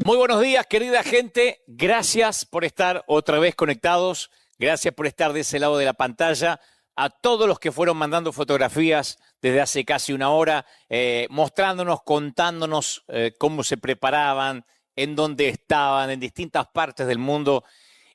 Muy buenos días, querida gente. Gracias por estar otra vez conectados. Gracias por estar de ese lado de la pantalla. A todos los que fueron mandando fotografías desde hace casi una hora, mostrándonos, contándonos cómo se preparaban, en dónde estaban, en distintas partes del mundo.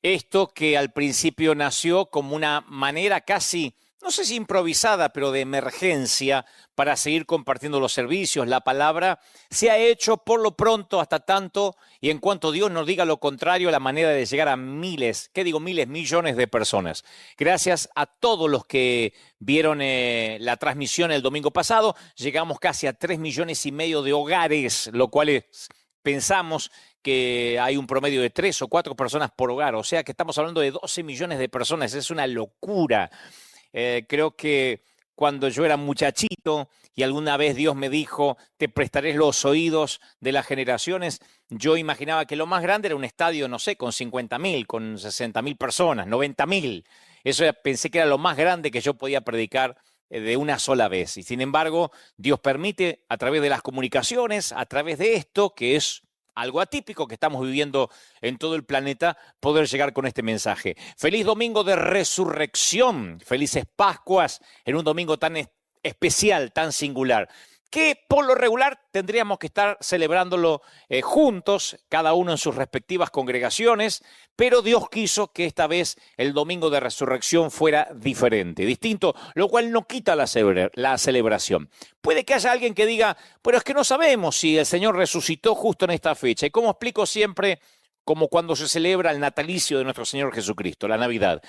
Esto que al principio nació como una manera casi, no sé si improvisada, pero de emergencia para seguir compartiendo los servicios, la palabra, se ha hecho por lo pronto hasta tanto, y en cuanto Dios nos diga lo contrario, la manera de llegar a miles, ¿qué digo? Miles, millones de personas. Gracias a todos los que vieron la transmisión el domingo pasado, llegamos casi a 3,5 millones de hogares, lo cual es, pensamos que hay un promedio de 3 o 4 personas por hogar, o sea que estamos hablando de 12 millones de personas, es una locura. Creo que cuando yo era muchachito y alguna vez Dios me dijo, te prestaré los oídos de las generaciones, yo imaginaba que lo más grande era un estadio, no sé, con 50,000, con 60,000 personas, 90,000. Eso pensé que era lo más grande que yo podía predicar de una sola vez. Y sin embargo, Dios permite a través de las comunicaciones, a través de esto, que es algo atípico que estamos viviendo en todo el planeta, poder llegar con este mensaje. Feliz domingo de resurrección, felices Pascuas en un domingo tan especial, tan singular, que por lo regular tendríamos que estar celebrándolo juntos, cada uno en sus respectivas congregaciones, pero Dios quiso que esta vez el domingo de resurrección fuera diferente, distinto, lo cual no quita la celebración. Puede que haya alguien que diga, pero es que no sabemos si el Señor resucitó justo en esta fecha. Y como explico siempre, como cuando se celebra el natalicio de nuestro Señor Jesucristo, la Navidad.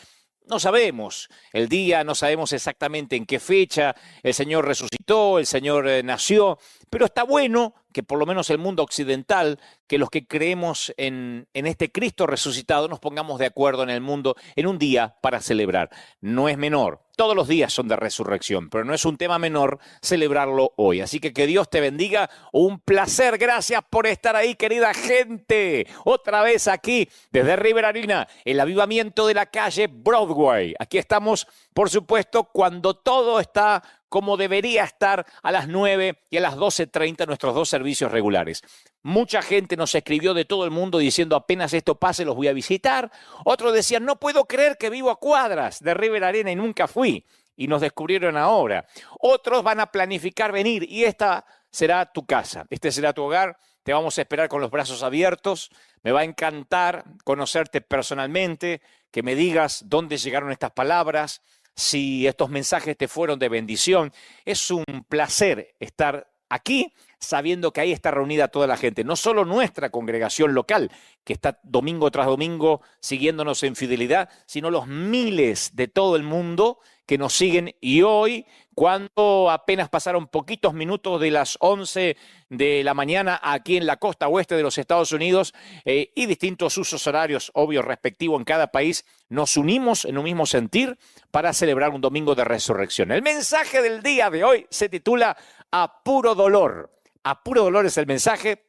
No sabemos el día, no sabemos exactamente en qué fecha el Señor resucitó, el Señor nació, pero está bueno que por lo menos el mundo occidental, que los que creemos en este Cristo resucitado nos pongamos de acuerdo en el mundo en un día para celebrar. No es menor, todos los días son de resurrección, pero no es un tema menor celebrarlo hoy. Así que Dios te bendiga, un placer, gracias por estar ahí, querida gente. Otra vez aquí, desde River Arena, el avivamiento de la calle Broadway. Aquí estamos, por supuesto, cuando todo está como debería estar a las 9 y a las 12:30 nuestros dos servicios regulares. Mucha gente nos escribió de todo el mundo diciendo apenas esto pase los voy a visitar. Otros decían no puedo creer que vivo a cuadras de River Arena y nunca fui. Y nos descubrieron ahora. Otros van a planificar venir y esta será tu casa, este será tu hogar. Te vamos a esperar con los brazos abiertos. Me va a encantar conocerte personalmente, que me digas dónde llegaron estas palabras, si estos mensajes te fueron de bendición. Es un placer estar aquí sabiendo que ahí está reunida toda la gente, no solo nuestra congregación local, que está domingo tras domingo siguiéndonos en fidelidad, sino los miles de todo el mundo que nos siguen. Y hoy, cuando apenas pasaron poquitos minutos de las 11 de la mañana aquí en la costa oeste de los Estados Unidos y distintos usos horarios, obvio, respectivos en cada país, nos unimos en un mismo sentir para celebrar un domingo de resurrección. El mensaje del día de hoy se titula A puro dolor. A puro dolor es el mensaje.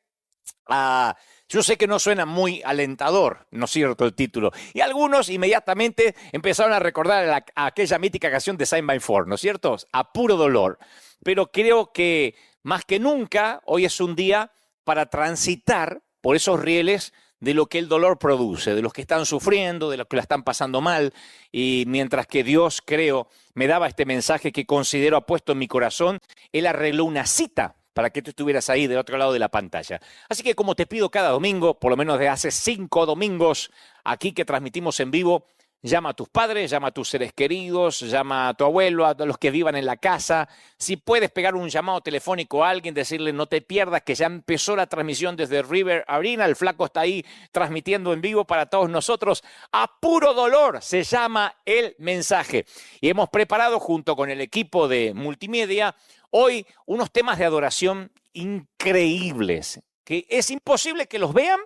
Yo sé que no suena muy alentador, ¿no es cierto?, el título. Y algunos inmediatamente empezaron a recordar aquella mítica canción de Saint by Four, ¿no es cierto? A puro dolor. Pero creo que más que nunca hoy es un día para transitar por esos rieles de lo que el dolor produce, de los que están sufriendo, de los que la están pasando mal. Y mientras que Dios, creo, me daba este mensaje que considero ha puesto en mi corazón, Él arregló una cita para que tú estuvieras ahí del otro lado de la pantalla. Así que como te pido cada domingo, por lo menos de hace 5 domingos aquí que transmitimos en vivo, llama a tus padres, llama a tus seres queridos, llama a tu abuelo, a los que vivan en la casa. Si puedes pegar un llamado telefónico a alguien, decirle no te pierdas que ya empezó la transmisión desde River Arena, el flaco está ahí transmitiendo en vivo para todos nosotros. A puro dolor se llama el mensaje. Y hemos preparado junto con el equipo de multimedia hoy unos temas de adoración increíbles, que es imposible que los vean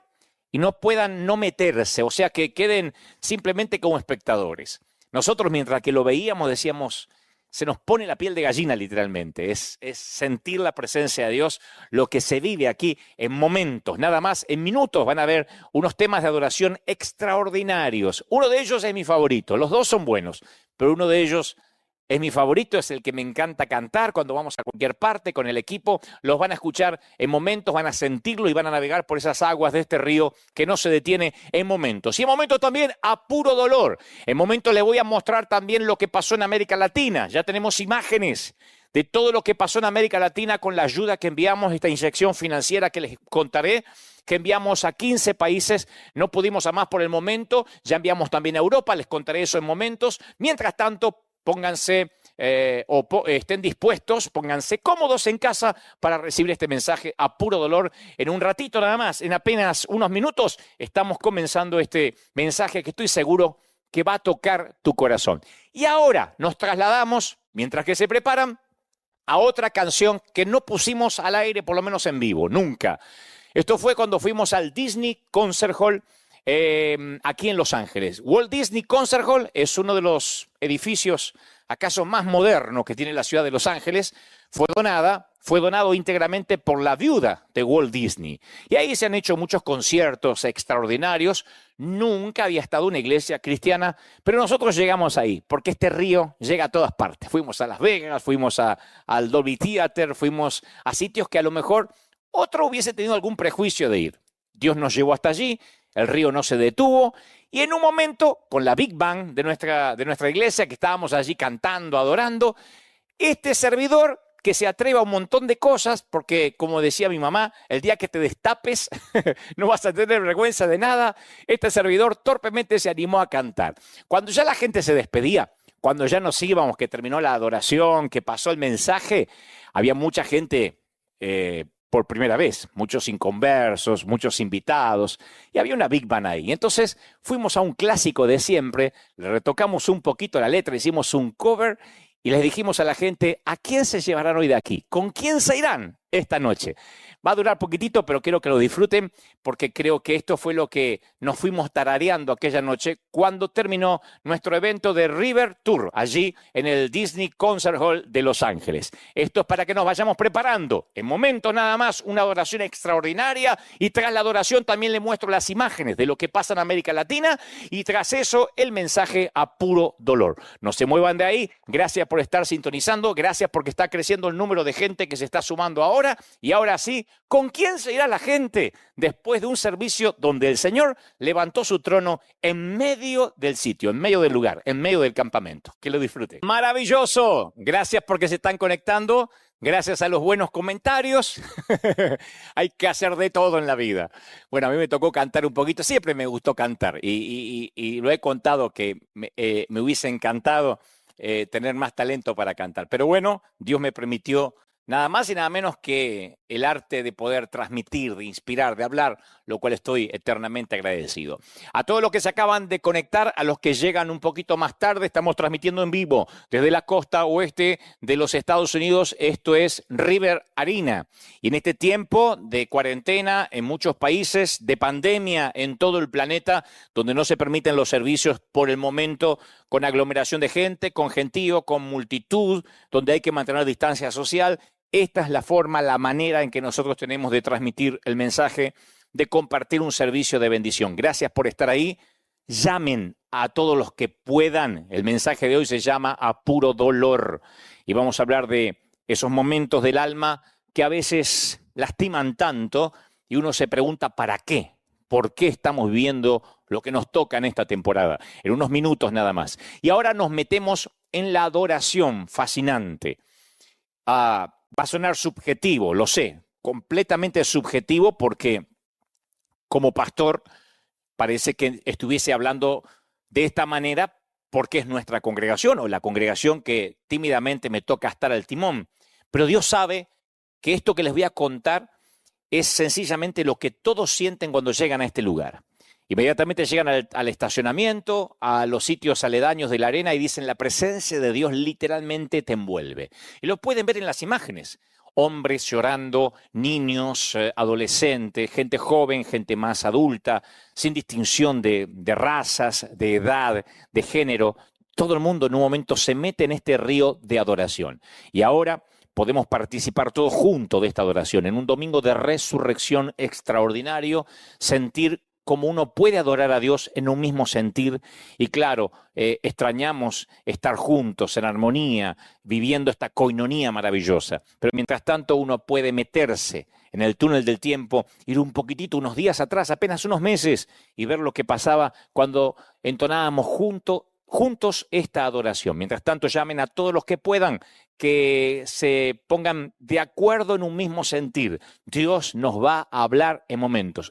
y no puedan no meterse, o sea, que queden simplemente como espectadores. Nosotros, mientras que lo veíamos, decíamos, se nos pone la piel de gallina literalmente. Es sentir la presencia de Dios, lo que se vive aquí en momentos, nada más, en minutos van a ver unos temas de adoración extraordinarios. Uno de ellos es mi favorito, los dos son buenos, pero uno de ellos es mi favorito, es el que me encanta cantar cuando vamos a cualquier parte con el equipo. Los van a escuchar en momentos, van a sentirlo y van a navegar por esas aguas de este río que no se detiene en momentos. Y en momentos también a puro dolor. En momentos les voy a mostrar también lo que pasó en América Latina. Ya tenemos imágenes de todo lo que pasó en América Latina con la ayuda que enviamos, esta inyección financiera que les contaré, que enviamos a 15 países. No pudimos a más por el momento, ya enviamos también a Europa, les contaré eso en momentos. Mientras tanto, pónganse estén dispuestos, pónganse cómodos en casa para recibir este mensaje a puro dolor. En un ratito nada más, en apenas unos minutos, estamos comenzando este mensaje que estoy seguro que va a tocar tu corazón. Y ahora nos trasladamos, mientras que se preparan, a otra canción que no pusimos al aire, por lo menos en vivo, nunca. Esto fue cuando fuimos al Disney Concert Hall aquí en Los Ángeles. Walt Disney Concert Hall es uno de los edificios acaso más modernos que tiene la ciudad de Los Ángeles. Fue donado íntegramente por la viuda de Walt Disney. Y ahí se han hecho muchos conciertos extraordinarios. Nunca había estado una iglesia cristiana, pero nosotros llegamos ahí, porque este río llega a todas partes. Fuimos a Las Vegas, fuimos al Dolby Theater, fuimos a sitios que a lo mejor otro hubiese tenido algún prejuicio de ir. Dios nos llevó hasta allí, el río no se detuvo, y en un momento, con la Big Band de nuestra iglesia, que estábamos allí cantando, adorando, este servidor que se atreve a un montón de cosas, porque como decía mi mamá, el día que te destapes no vas a tener vergüenza de nada, este servidor torpemente se animó a cantar. Cuando ya la gente se despedía, cuando ya nos íbamos, que terminó la adoración, que pasó el mensaje, había mucha gente por primera vez, muchos inconversos, muchos invitados, y había una Big Band ahí. Entonces fuimos a un clásico de siempre, le retocamos un poquito la letra, hicimos un cover, y les dijimos a la gente, ¿a quién se llevarán hoy de aquí? ¿Con quién se irán esta noche? Va a durar poquitito, pero quiero que lo disfruten, porque creo que esto fue lo que nos fuimos tarareando aquella noche cuando terminó nuestro evento de River Tour, allí en el Disney Concert Hall de Los Ángeles. Esto es para que nos vayamos preparando. En momentos nada más, una adoración extraordinaria, y tras la adoración también le muestro las imágenes de lo que pasa en América Latina, y tras eso el mensaje a puro dolor. No se muevan de ahí. Gracias por estar sintonizando, gracias porque está creciendo el número de gente que se está sumando ahora, y ahora sí, ¿con quién se irá la gente después de un servicio donde el Señor levantó su trono en medio del sitio, en medio del lugar, en medio del campamento? Que lo disfruten. Maravilloso. Gracias porque se están conectando. Gracias a los buenos comentarios. Hay que hacer de todo en la vida. Bueno, a mí me tocó cantar un poquito. Siempre me gustó cantar y lo he contado que me hubiese encantado tener más talento para cantar. Pero bueno, Dios me permitió nada más y nada menos que el arte de poder transmitir, de inspirar, de hablar, lo cual estoy eternamente agradecido. A todos los que se acaban de conectar, a los que llegan un poquito más tarde, estamos transmitiendo en vivo desde la costa oeste de los Estados Unidos. Esto es River Arena. Y en este tiempo de cuarentena en muchos países, de pandemia en todo el planeta, donde no se permiten los servicios por el momento, con aglomeración de gente, con gentío, con multitud, donde hay que mantener distancia social, esta es la forma, la manera en que nosotros tenemos de transmitir el mensaje, de compartir un servicio de bendición. Gracias por estar ahí. Llamen a todos los que puedan. El mensaje de hoy se llama A Puro Dolor. Y vamos a hablar de esos momentos del alma que a veces lastiman tanto y uno se pregunta ¿para qué? ¿Por qué estamos viviendo lo que nos toca en esta temporada? En unos minutos nada más. Y ahora nos metemos en la adoración fascinante. Va a sonar subjetivo, lo sé, completamente subjetivo, porque como pastor parece que estuviese hablando de esta manera porque es nuestra congregación o la congregación que tímidamente me toca estar al timón. Pero Dios sabe que esto que les voy a contar es sencillamente lo que todos sienten cuando llegan a este lugar. Inmediatamente llegan al estacionamiento, a los sitios aledaños de la arena y dicen, la presencia de Dios literalmente te envuelve. Y lo pueden ver en las imágenes. Hombres llorando, niños, adolescentes, gente joven, gente más adulta, sin distinción de razas, de edad, de género. Todo el mundo en un momento se mete en este río de adoración. Y ahora podemos participar todos juntos de esta adoración, en un domingo de resurrección extraordinario, sentir cómo uno puede adorar a Dios en un mismo sentir. Y claro, extrañamos estar juntos, en armonía, viviendo esta coinonía maravillosa. Pero mientras tanto uno puede meterse en el túnel del tiempo, ir un poquitito, unos días atrás, apenas unos meses, y ver lo que pasaba cuando entonábamos juntos esta adoración. Mientras tanto, llamen a todos los que puedan, que se pongan de acuerdo en un mismo sentir. Dios nos va a hablar en momentos,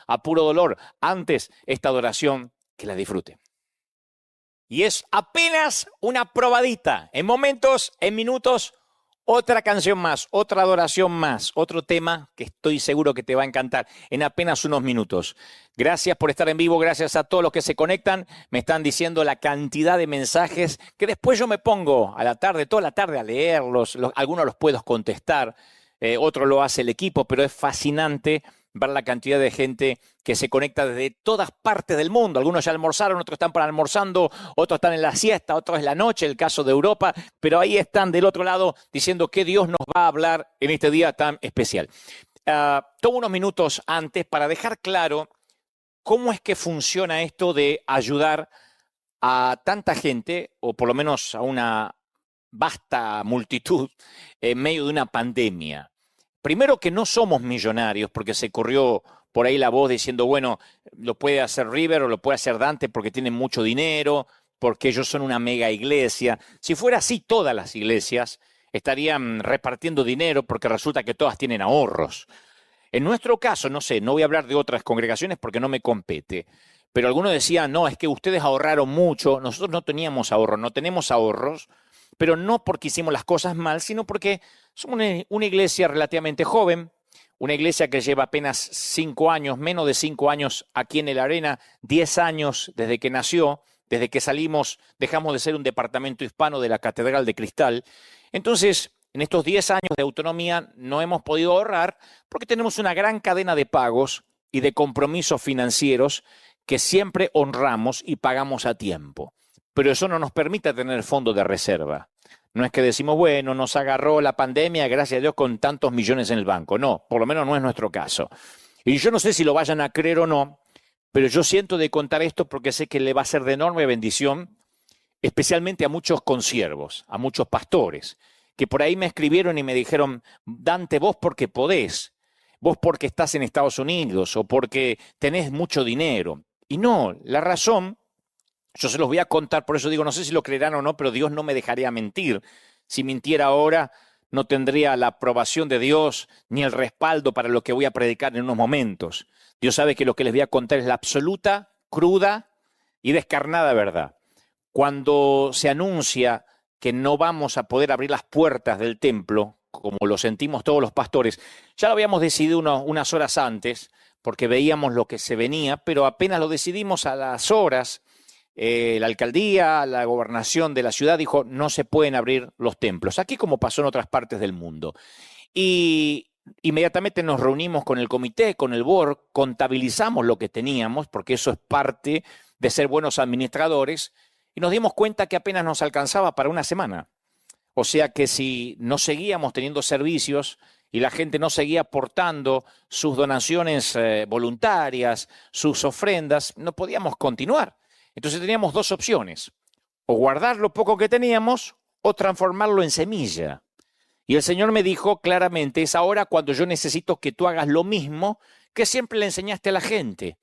a puro dolor. Antes, esta adoración, que la disfruten. Y es apenas una probadita. En momentos, en minutos, otra canción más, otra adoración más, otro tema que estoy seguro que te va a encantar en apenas unos minutos. Gracias por estar en vivo, gracias a todos los que se conectan. Me están diciendo la cantidad de mensajes que después yo me pongo a la tarde, toda la tarde a leerlos. Algunos los puedo contestar, otro lo hace el equipo, pero es fascinante ver la cantidad de gente que se conecta desde todas partes del mundo. Algunos ya almorzaron, otros están para almorzando, otros están en la siesta, otros en la noche, el caso de Europa, pero ahí están del otro lado diciendo que Dios nos va a hablar en este día tan especial. Tomo unos minutos antes para dejar claro cómo es que funciona esto de ayudar a tanta gente, o por lo menos a una vasta multitud, en medio de una pandemia. Primero, que no somos millonarios, porque se corrió por ahí la voz diciendo, bueno, lo puede hacer River o lo puede hacer Dante porque tienen mucho dinero, porque ellos son una mega iglesia. Si fuera así, todas las iglesias estarían repartiendo dinero porque resulta que todas tienen ahorros. En nuestro caso, no sé, no voy a hablar de otras congregaciones porque no me compete, pero algunos decían, no, es que ustedes ahorraron mucho, nosotros no teníamos ahorros, no tenemos ahorros, pero no porque hicimos las cosas mal, sino porque somos una iglesia relativamente joven, una iglesia que lleva apenas 5 años, menos de 5 años aquí en el Arena, 10 años desde que nació, desde que salimos, dejamos de ser un departamento hispano de la Catedral de Cristal. Entonces, en estos 10 años de autonomía no hemos podido ahorrar porque tenemos una gran cadena de pagos y de compromisos financieros que siempre honramos y pagamos a tiempo. Pero eso no nos permite tener fondos de reserva. No es que decimos, bueno, nos agarró la pandemia, gracias a Dios, con tantos millones en el banco. No, por lo menos no es nuestro caso. Y yo no sé si lo vayan a creer o no, pero yo siento de contar esto porque sé que le va a ser de enorme bendición, especialmente a muchos consiervos, a muchos pastores, que por ahí me escribieron y me dijeron, Dante, vos porque podés, vos porque estás en Estados Unidos o porque tenés mucho dinero. Y no, la razón... Yo se los voy a contar, por eso digo, no sé si lo creerán o no, pero Dios no me dejaría mentir. Si mintiera ahora, no tendría la aprobación de Dios ni el respaldo para lo que voy a predicar en unos momentos. Dios sabe que lo que les voy a contar es la absoluta, cruda y descarnada verdad. Cuando se anuncia que no vamos a poder abrir las puertas del templo, como lo sentimos todos los pastores, ya lo habíamos decidido unas horas antes, porque veíamos lo que se venía, pero apenas lo decidimos a las horas, la alcaldía, la gobernación de la ciudad dijo no se pueden abrir los templos, aquí como pasó en otras partes del mundo. Y inmediatamente nos reunimos con el comité, con el board, contabilizamos lo que teníamos, porque eso es parte de ser buenos administradores, y nos dimos cuenta que apenas nos alcanzaba para una semana. O sea que si no seguíamos teniendo servicios y la gente no seguía aportando sus donaciones voluntarias, sus ofrendas, no podíamos continuar. Entonces teníamos dos opciones, o guardar lo poco que teníamos o transformarlo en semilla. Y el Señor me dijo claramente, es ahora cuando yo necesito que tú hagas lo mismo que siempre le enseñaste a la gente.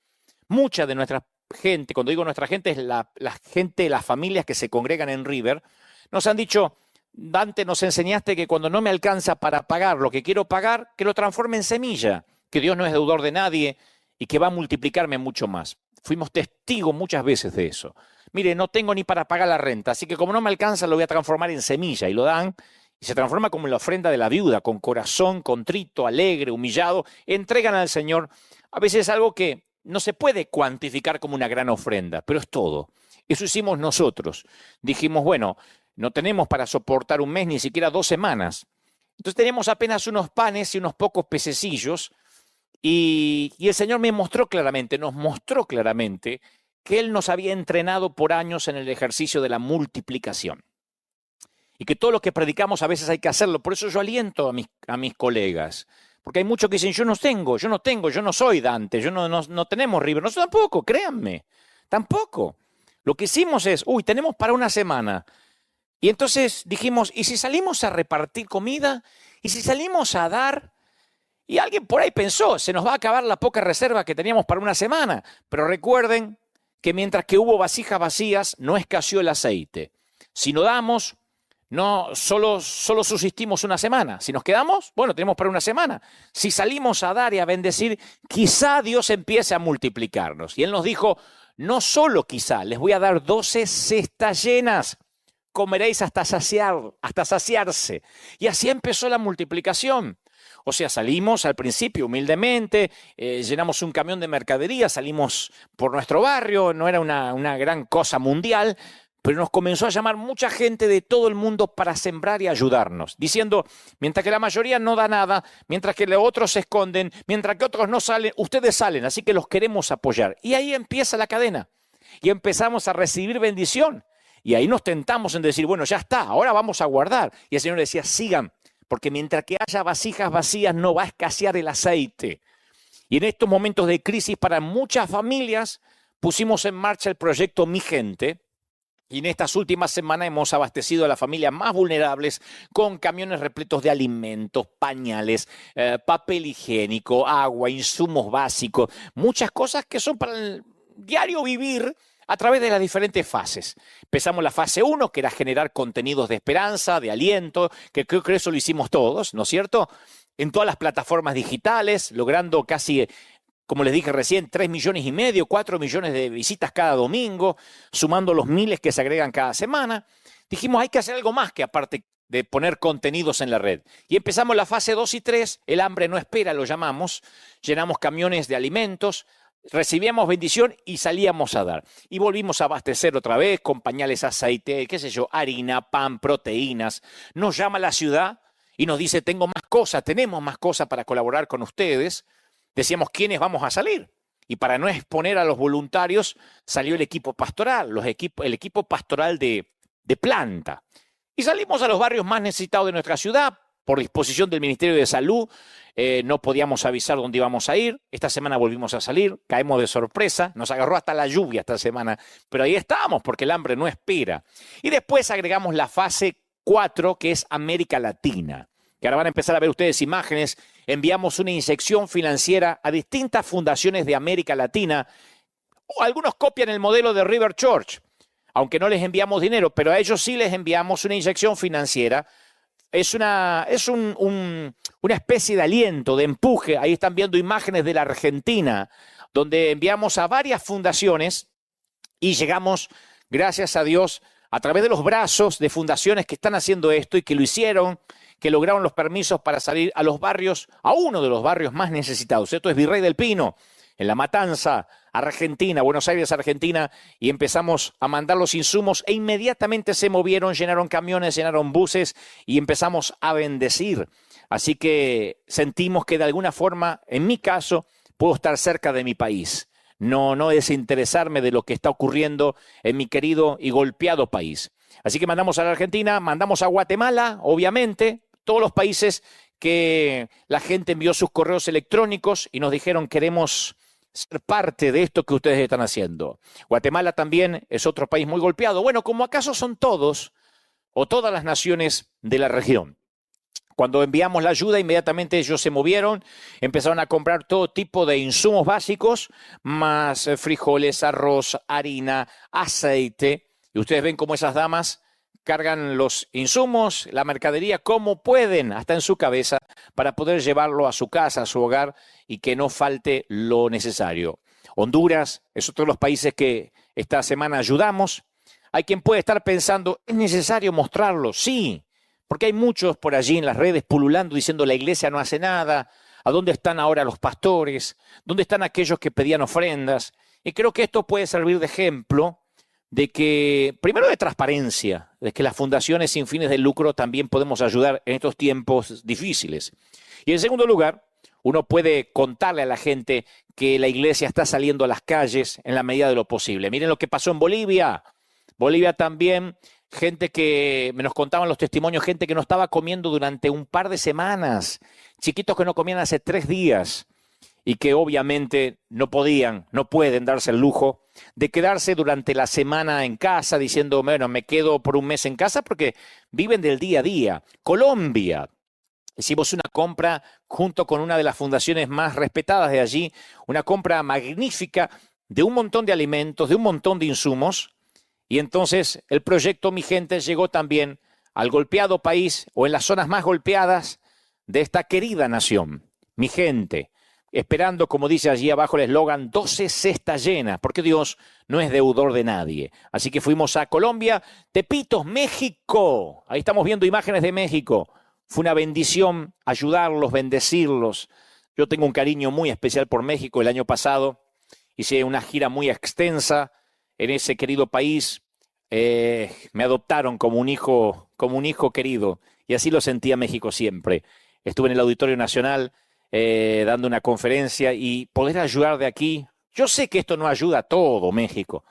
Mucha de nuestra gente, cuando digo nuestra gente, es la gente, las familias que se congregan en River, nos han dicho, Dante, nos enseñaste que cuando no me alcanza para pagar lo que quiero pagar, que lo transforme en semilla, que Dios no es deudor de nadie y que va a multiplicarme mucho más. Fuimos testigos muchas veces de eso. Mire, no tengo ni para pagar la renta, así que como no me alcanza lo voy a transformar en semilla. Y lo dan y se transforma como en la ofrenda de la viuda, con corazón contrito, alegre, humillado. Entregan al Señor a veces algo que no se puede cuantificar como una gran ofrenda, pero es todo. Eso hicimos nosotros. Dijimos, bueno, no tenemos para soportar un mes, ni siquiera 2 semanas. Entonces tenemos apenas unos panes y unos pocos pececillos. Y el Señor nos mostró claramente que Él nos había entrenado por años en el ejercicio de la multiplicación. Y que todo lo que predicamos a veces hay que hacerlo. Por eso yo aliento a mis colegas. Porque hay muchos que dicen, yo no soy Dante, no tenemos River. Nosotros tampoco, créanme, tampoco. Lo que hicimos es, tenemos para una semana. Y entonces dijimos, ¿y si salimos a repartir comida? ¿Y si salimos a dar? Y alguien por ahí pensó, se nos va a acabar la poca reserva que teníamos para una semana. Pero recuerden que mientras que hubo vasijas vacías, no escaseó el aceite. Si no damos, no solo subsistimos una semana. Si nos quedamos, bueno, tenemos para una semana. Si salimos a dar y a bendecir, quizá Dios empiece a multiplicarnos. Y Él nos dijo, no solo quizá, les voy a dar 12 cestas llenas. Comeréis hasta saciarse. Y así empezó la multiplicación. O sea, salimos al principio humildemente, llenamos un camión de mercadería, salimos por nuestro barrio, no era una gran cosa mundial, pero nos comenzó a llamar mucha gente de todo el mundo para sembrar y ayudarnos, diciendo, mientras que la mayoría no da nada, mientras que los otros se esconden, mientras que otros no salen, ustedes salen, así que los queremos apoyar. Y ahí empieza la cadena, y empezamos a recibir bendición. Y ahí nos tentamos en decir, bueno, ya está, ahora vamos a guardar. Y el Señor decía, sigan, porque mientras que haya vasijas vacías no va a escasear el aceite. Y en estos momentos de crisis para muchas familias pusimos en marcha el proyecto Mi Gente. Y en estas últimas semanas hemos abastecido a las familias más vulnerables con camiones repletos de alimentos, pañales, papel higiénico, agua, insumos básicos, muchas cosas que son para el diario vivir a través de las diferentes fases. Empezamos la fase 1, que era generar contenidos de esperanza, de aliento, que creo que eso lo hicimos todos, ¿no es cierto? En todas las plataformas digitales, logrando casi, como les dije recién, 3,5 millones, 4 millones de visitas cada domingo, sumando los miles que se agregan cada semana. Dijimos, hay que hacer algo más que aparte de poner contenidos en la red. Y empezamos la fase 2 y 3, el hambre no espera, lo llamamos, llenamos camiones de alimentos, recibíamos bendición y salíamos a dar. Y volvimos a abastecer otra vez con pañales, aceite, qué sé yo, harina, pan, proteínas. Nos llama la ciudad y nos dice, tenemos más cosas para colaborar con ustedes. Decíamos, ¿quiénes vamos a salir? Y para no exponer a los voluntarios, salió el equipo pastoral, el equipo pastoral de planta. Y salimos a los barrios más necesitados de nuestra ciudad. Por disposición del Ministerio de Salud, no podíamos avisar dónde íbamos a ir. Esta semana volvimos a salir, caemos de sorpresa, nos agarró hasta la lluvia esta semana, pero ahí estábamos porque el hambre no espera. Y después agregamos la fase 4, que es América Latina, que ahora van a empezar a ver ustedes imágenes. Enviamos una inyección financiera a distintas fundaciones de América Latina. Algunos copian el modelo de River Church, aunque no les enviamos dinero, pero a ellos sí les enviamos una inyección financiera. Es una especie de aliento, de empuje. Ahí están viendo imágenes de la Argentina, donde enviamos a varias fundaciones y llegamos, gracias a Dios, a través de los brazos de fundaciones que están haciendo esto y que lo hicieron, que lograron los permisos para salir a los barrios, a uno de los barrios más necesitados. Esto es Virrey del Pino, en La Matanza, Argentina, Buenos Aires, Argentina, y empezamos a mandar los insumos e inmediatamente se movieron, llenaron camiones, llenaron buses y empezamos a bendecir. Así que sentimos que de alguna forma, en mi caso, puedo estar cerca de mi país. No desinteresarme de lo que está ocurriendo en mi querido y golpeado país. Así que mandamos a la Argentina, mandamos a Guatemala, obviamente, todos los países que la gente envió sus correos electrónicos y nos dijeron queremos ser parte de esto que ustedes están haciendo. Guatemala también es otro país muy golpeado. Bueno, como acaso son todos o todas las naciones de la región. Cuando enviamos la ayuda, inmediatamente ellos se movieron, empezaron a comprar todo tipo de insumos básicos, más frijoles, arroz, harina, aceite. Y ustedes ven cómo esas damas cargan los insumos, la mercadería, como pueden, hasta en su cabeza, para poder llevarlo a su casa, a su hogar, y que no falte lo necesario. Honduras es otro de los países que esta semana ayudamos. Hay quien puede estar pensando, ¿es necesario mostrarlo? Sí, porque hay muchos por allí en las redes pululando diciendo la iglesia no hace nada, ¿a dónde están ahora los pastores? ¿Dónde están aquellos que pedían ofrendas? Y creo que esto puede servir de ejemplo de que, primero de transparencia, de que las fundaciones sin fines de lucro también podemos ayudar en estos tiempos difíciles. Y en segundo lugar, uno puede contarle a la gente que la iglesia está saliendo a las calles en la medida de lo posible. Miren lo que pasó en Bolivia. Bolivia también, gente que, me nos contaban los testimonios, gente que no estaba comiendo durante un par de semanas. chiquitos que no comían hace 3 días y que obviamente no pueden darse el lujo de quedarse durante la semana en casa diciendo, bueno, me quedo por un mes en casa porque viven del día a día. Colombia. Hicimos una compra junto con una de las fundaciones más respetadas de allí, una compra magnífica de un montón de alimentos, de un montón de insumos, y entonces el proyecto Mi Gente llegó también al golpeado país o en las zonas más golpeadas de esta querida nación. Mi gente, esperando, como dice allí abajo el eslogan, 12 cestas llenas, porque Dios no es deudor de nadie. Así que fuimos a Colombia, Tepitos, México. Ahí estamos viendo imágenes de México. Fue una bendición ayudarlos, bendecirlos. Yo tengo un cariño muy especial por México. El año pasado hice una gira muy extensa en ese querido país. Me adoptaron como un hijo querido. Y así lo sentía México siempre. Estuve en el Auditorio Nacional dando una conferencia y poder ayudar de aquí. Yo sé que esto no ayuda a todo México,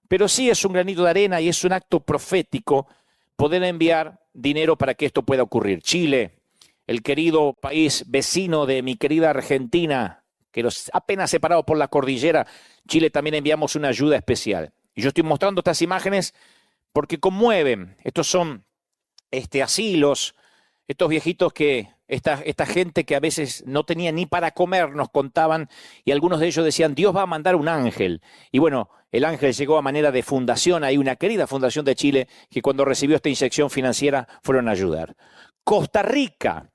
pero sí es un granito de arena y es un acto profético poder enviar dinero para que esto pueda ocurrir. Chile, el querido país vecino de mi querida Argentina, que nos apenas separado por la cordillera, Chile también enviamos una ayuda especial. Y yo estoy mostrando estas imágenes porque conmueven. Estos son asilos, estos viejitos que, esta gente que a veces no tenía ni para comer, nos contaban, y algunos de ellos decían, Dios va a mandar un ángel. Y bueno, el ángel llegó a manera de fundación, hay una querida fundación de Chile que cuando recibió esta inyección financiera fueron a ayudar. Costa Rica,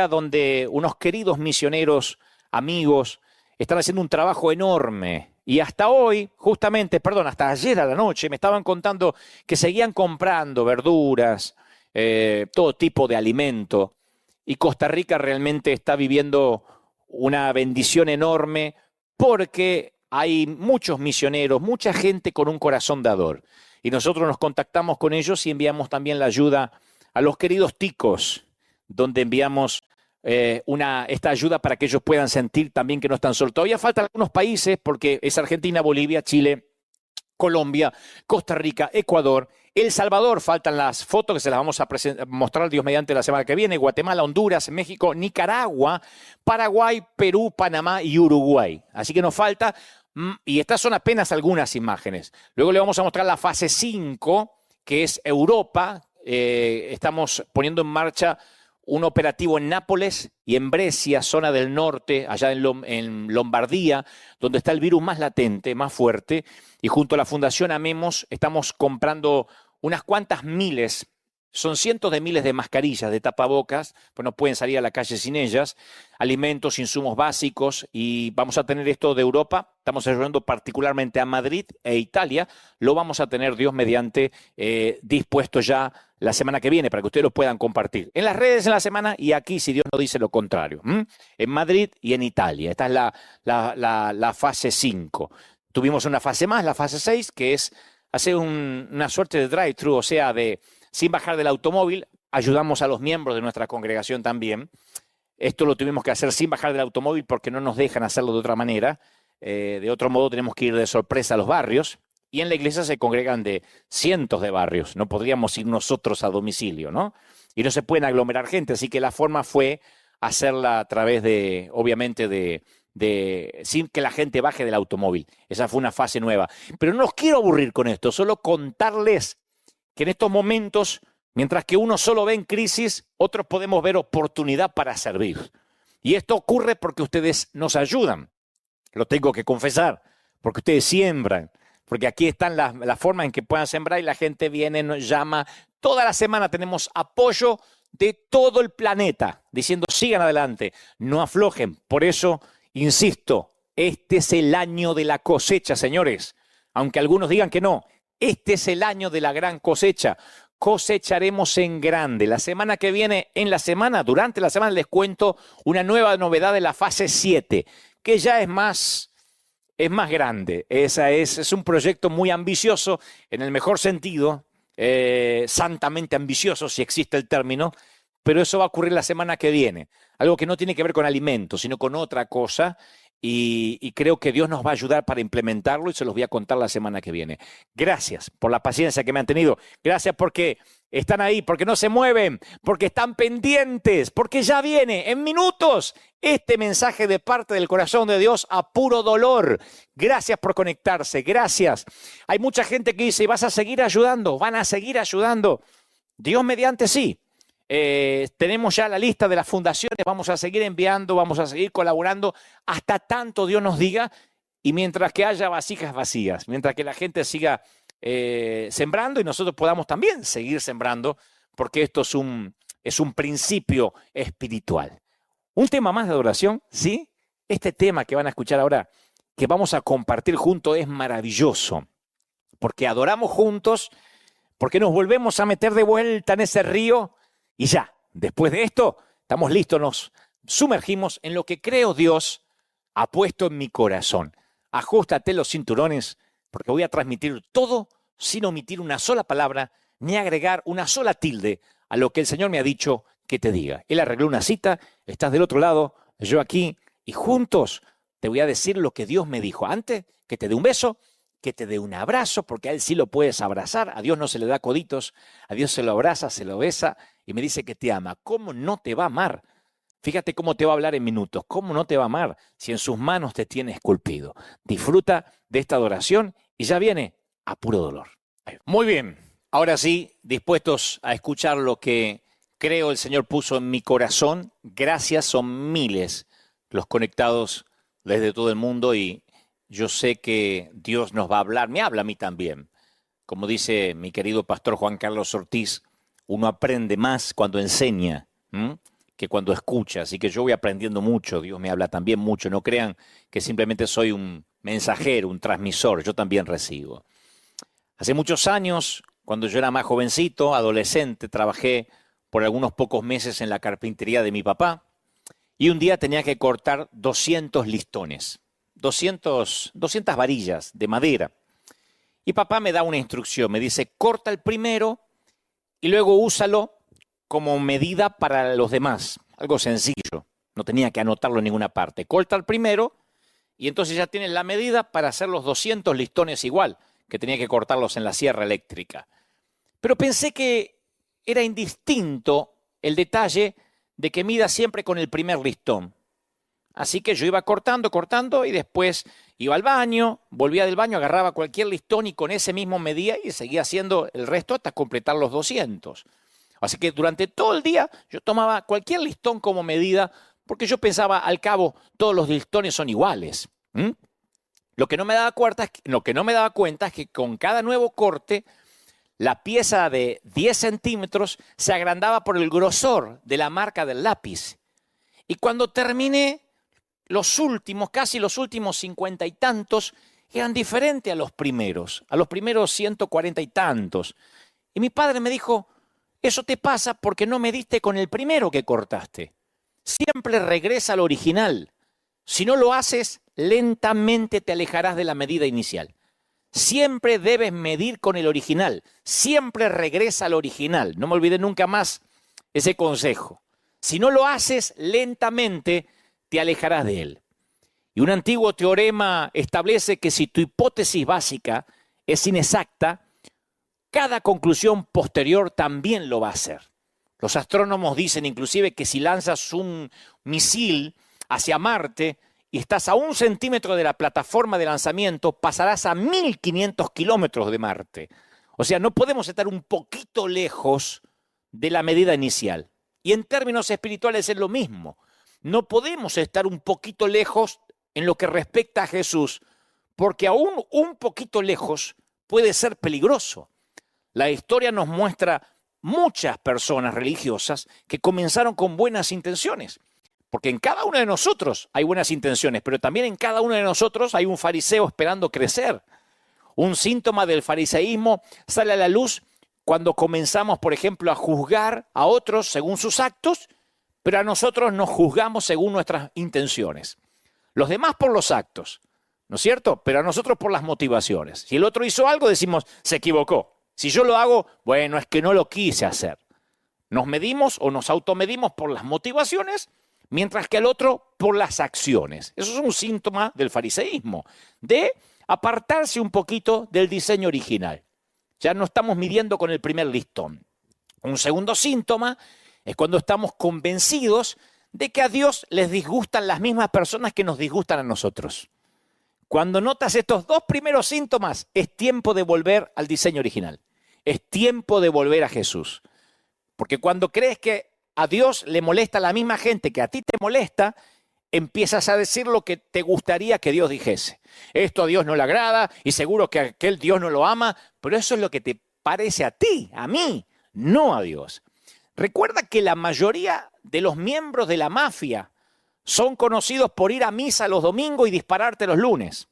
donde unos queridos misioneros, amigos, están haciendo un trabajo enorme. Y hasta hoy, hasta ayer a la noche, me estaban contando que seguían comprando verduras, todo tipo de alimento. Y Costa Rica realmente está viviendo una bendición enorme porque hay muchos misioneros, mucha gente con un corazón dador. Y nosotros nos contactamos con ellos y enviamos también la ayuda a los queridos ticos, donde enviamos esta ayuda para que ellos puedan sentir también que no están solos. Todavía faltan algunos países porque es Argentina, Bolivia, Chile, Colombia, Costa Rica, Ecuador, El Salvador, faltan las fotos que se las vamos a mostrar Dios mediante la semana que viene, Guatemala, Honduras, México, Nicaragua, Paraguay, Perú, Panamá y Uruguay. Así que nos falta, y estas son apenas algunas imágenes. Luego le vamos a mostrar la fase 5, que es Europa. Estamos poniendo en marcha un operativo en Nápoles y en Brescia, zona del norte, allá en Lombardía, donde está el virus más latente, más fuerte. Y junto a la Fundación Amemos estamos comprando unas cuantas miles, son cientos de miles de mascarillas, de tapabocas, pues no pueden salir a la calle sin ellas, alimentos, insumos básicos, y vamos a tener esto de Europa. Estamos ayudando particularmente a Madrid e Italia. Lo vamos a tener, Dios mediante, dispuesto ya la semana que viene para que ustedes lo puedan compartir en las redes en la semana y aquí, si Dios no dice lo contrario, en Madrid y en Italia. Esta es la fase 5. Tuvimos una fase más, la fase 6, que es hacer una suerte de drive-thru, o sea, sin bajar del automóvil. Ayudamos a los miembros de nuestra congregación también. Esto lo tuvimos que hacer sin bajar del automóvil porque no nos dejan hacerlo de otra manera. De otro modo tenemos que ir de sorpresa a los barrios. Y en la iglesia se congregan de cientos de barrios. No podríamos ir nosotros a domicilio, ¿no? Y no se pueden aglomerar gente. Así que la forma fue hacerla a través de, obviamente, sin que la gente baje del automóvil. Esa fue una fase nueva. Pero no los quiero aburrir con esto. Solo contarles que en estos momentos, mientras que uno solo ve en crisis, otros podemos ver oportunidad para servir. Y esto ocurre porque ustedes nos ayudan. Lo tengo que confesar. Porque ustedes siembran. Porque aquí están la forma en que puedan sembrar y la gente viene, nos llama. Toda la semana tenemos apoyo de todo el planeta, diciendo sigan adelante, no aflojen. Por eso, insisto, este es el año de la cosecha, señores. Aunque algunos digan que no, este es el año de la gran cosecha. Cosecharemos en grande. La semana que viene, durante la semana les cuento una nueva novedad de la fase 7, que ya es más grande. Es un proyecto muy ambicioso, en el mejor sentido, santamente ambicioso, si existe el término, pero eso va a ocurrir la semana que viene. Algo que no tiene que ver con alimentos, sino con otra cosa, y creo que Dios nos va a ayudar para implementarlo y se los voy a contar la semana que viene. Gracias por la paciencia que me han tenido. Gracias porque están ahí, porque no se mueven, porque están pendientes, porque ya viene en minutos este mensaje de parte del corazón de Dios a puro dolor. Gracias por conectarse, gracias. Hay mucha gente que dice, vas a seguir ayudando, van a seguir ayudando. Dios mediante sí. Tenemos ya la lista de las fundaciones, vamos a seguir enviando, vamos a seguir colaborando hasta tanto Dios nos diga, y mientras que haya vasijas vacías, mientras que la gente siga sembrando y nosotros podamos también seguir sembrando, porque esto es un principio espiritual. Un tema más de adoración, ¿sí? Este tema que van a escuchar ahora, que vamos a compartir juntos, es maravilloso, porque adoramos juntos, porque nos volvemos a meter de vuelta en ese río y ya, después de esto, estamos listos, nos sumergimos en lo que creo Dios ha puesto en mi corazón. Ajustate los cinturones, porque voy a transmitir todo sin omitir una sola palabra, ni agregar una sola tilde a lo que el Señor me ha dicho que te diga. Él arregló una cita, estás del otro lado, yo aquí, y juntos te voy a decir lo que Dios me dijo. Antes que te dé un beso, que te dé un abrazo, porque a Él sí lo puedes abrazar. A Dios no se le da coditos, a Dios se lo abraza, se lo besa y me dice que te ama. ¿Cómo no te va a amar? Fíjate cómo te va a hablar en minutos. ¿Cómo no te va a amar si en sus manos te tiene esculpido? Disfruta de esta adoración y ya viene a puro dolor. Muy bien, ahora sí, dispuestos a escuchar lo que creo el Señor puso en mi corazón. Gracias, son miles los conectados desde todo el mundo y yo sé que Dios nos va a hablar, me habla a mí también. Como dice mi querido pastor Juan Carlos Ortiz, uno aprende más cuando enseña que cuando escucha, así que yo voy aprendiendo mucho, Dios me habla también mucho, no crean que simplemente soy un mensajero, un transmisor, yo también recibo. Hace muchos años, cuando yo era más jovencito, adolescente, trabajé por algunos pocos meses en la carpintería de mi papá y un día tenía que cortar 200 listones, 200 varillas de madera. Y papá me da una instrucción, me dice, corta el primero y luego úsalo como medida para los demás. Algo sencillo, no tenía que anotarlo en ninguna parte. Corta el primero y entonces ya tienes la medida para hacer los 200 listones igual, que tenía que cortarlos en la sierra eléctrica. Pero pensé que era indistinto el detalle de que mida siempre con el primer listón. Así que yo iba cortando y después iba al baño, volvía del baño, agarraba cualquier listón y con ese mismo medía y seguía haciendo el resto hasta completar los 200. Así que durante todo el día yo tomaba cualquier listón como medida porque yo pensaba, al cabo, todos los listones son iguales. Lo que no me daba cuenta es que con cada nuevo corte, la pieza de 10 centímetros se agrandaba por el grosor de la marca del lápiz. Y cuando terminé, casi los últimos 50 y tantos, eran diferentes a los primeros 140 y tantos. Y mi padre me dijo, eso te pasa porque no mediste con el primero que cortaste. Siempre regresa al original. Si no lo haces, lentamente te alejarás de la medida inicial. Siempre debes medir con el original. Siempre regresa al original. No me olvidé nunca más ese consejo. Si no lo haces, lentamente te alejarás de él. Y un antiguo teorema establece que si tu hipótesis básica es inexacta, cada conclusión posterior también lo va a hacer. Los astrónomos dicen inclusive que si lanzas un misil hacia Marte y estás a 1 centímetro de la plataforma de lanzamiento, pasarás a 1500 kilómetros de Marte. O sea, no podemos estar un poquito lejos de la medida inicial. Y en términos espirituales es lo mismo. No podemos estar un poquito lejos en lo que respecta a Jesús, porque aún un poquito lejos puede ser peligroso. La historia nos muestra muchas personas religiosas que comenzaron con buenas intenciones, porque en cada uno de nosotros hay buenas intenciones, pero también en cada uno de nosotros hay un fariseo esperando crecer. Un síntoma del fariseísmo sale a la luz cuando comenzamos, por ejemplo, a juzgar a otros según sus actos, pero a nosotros nos juzgamos según nuestras intenciones. Los demás por los actos, ¿no es cierto? Pero a nosotros por las motivaciones. Si el otro hizo algo, decimos, se equivocó. Si yo lo hago, bueno, es que no lo quise hacer. Nos medimos o nos automedimos por las motivaciones, mientras que el otro por las acciones. Eso es un síntoma del fariseísmo, de apartarse un poquito del diseño original. Ya no estamos midiendo con el primer listón. Un segundo síntoma es cuando estamos convencidos de que a Dios les disgustan las mismas personas que nos disgustan a nosotros. Cuando notas estos dos primeros síntomas, es tiempo de volver al diseño original. Es tiempo de volver a Jesús. Porque cuando crees que a Dios le molesta la misma gente que a ti te molesta, empiezas a decir lo que te gustaría que Dios dijese. Esto a Dios no le agrada y seguro que aquel Dios no lo ama, pero eso es lo que te parece a ti, a mí, no a Dios. Recuerda que la mayoría de los miembros de la mafia son conocidos por ir a misa los domingos y dispararte los lunes.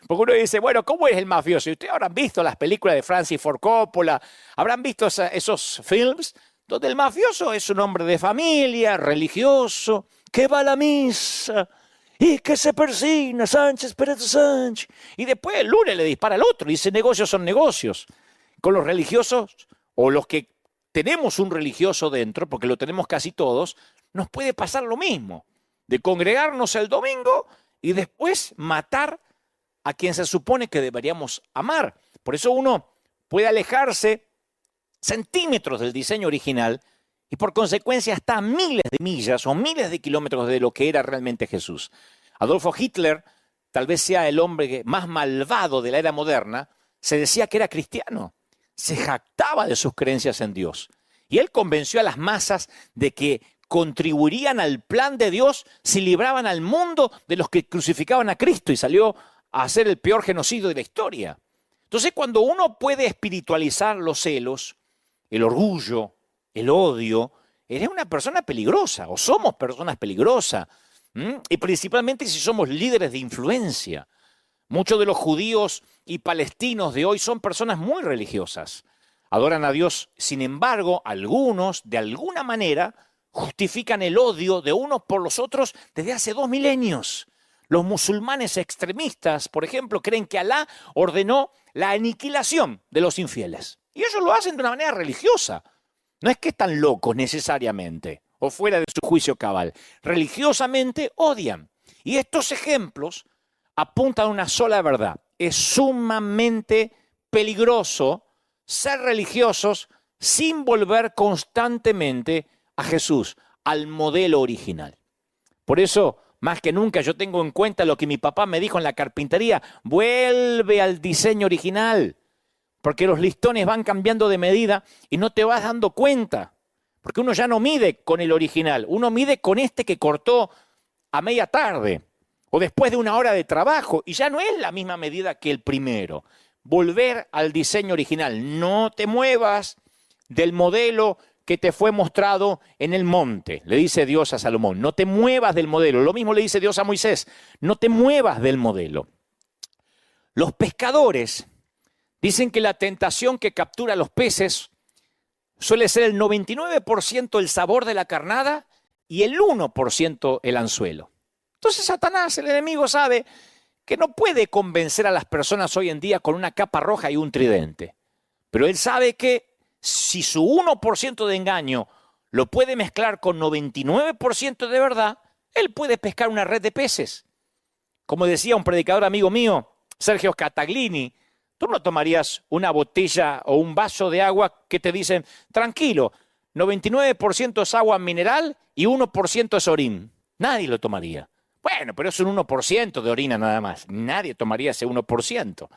Porque uno dice, bueno, ¿cómo es el mafioso? Y ustedes habrán visto las películas de Francis Ford Coppola, habrán visto esos films donde el mafioso es un hombre de familia, religioso, que va a la misa y que se persigna, Sánchez, Pérez Sánchez. Y después el lunes le dispara al otro y dice, negocios son negocios. Con los religiosos, o los que tenemos un religioso dentro, porque lo tenemos casi todos, nos puede pasar lo mismo, de congregarnos el domingo y después matar a quien se supone que deberíamos amar. Por eso uno puede alejarse centímetros del diseño original y por consecuencia hasta miles de millas o miles de kilómetros de lo que era realmente Jesús. Adolfo Hitler, tal vez sea el hombre más malvado de la era moderna, se decía que era cristiano, se jactaba de sus creencias en Dios. Y él convenció a las masas de que contribuirían al plan de Dios si libraban al mundo de los que crucificaban a Cristo y salió a hacer el peor genocidio de la historia. Entonces, cuando uno puede espiritualizar los celos, el orgullo, el odio, eres una persona peligrosa o somos personas peligrosas. Y principalmente si somos líderes de influencia. Muchos de los judíos y palestinos de hoy son personas muy religiosas. Adoran a Dios, sin embargo, algunos, de alguna manera, justifican el odio de unos por los otros desde hace 2 milenios. Los musulmanes extremistas, por ejemplo, creen que Alá ordenó la aniquilación de los infieles. Y ellos lo hacen de una manera religiosa. No es que están locos necesariamente o fuera de su juicio cabal. Religiosamente odian. Y estos ejemplos apuntan a una sola verdad. Es sumamente peligroso ser religiosos sin volver constantemente a Jesús, al modelo original. Por eso, más que nunca, yo tengo en cuenta lo que mi papá me dijo en la carpintería. Vuelve al diseño original. Porque los listones van cambiando de medida y no te vas dando cuenta. Porque uno ya no mide con el original, uno mide con este que cortó a media tarde o después de 1 hora de trabajo y ya no es la misma medida que el primero. Volver al diseño original, no te muevas del modelo que te fue mostrado en el monte, le dice Dios a Salomón, no te muevas del modelo. Lo mismo le dice Dios a Moisés, no te muevas del modelo. Los pescadores dicen que la tentación que captura a los peces suele ser el 99% el sabor de la carnada y el 1% el anzuelo. Entonces Satanás, el enemigo, sabe que no puede convencer a las personas hoy en día con una capa roja y un tridente. Pero él sabe que si su 1% de engaño lo puede mezclar con 99% de verdad, él puede pescar una red de peces. Como decía un predicador amigo mío, Sergio Cataglini, tú no tomarías una botella o un vaso de agua que te dicen, tranquilo, 99% es agua mineral y 1% es orín. Nadie lo tomaría. Bueno, pero es un 1% de orina nada más. Nadie tomaría ese 1%.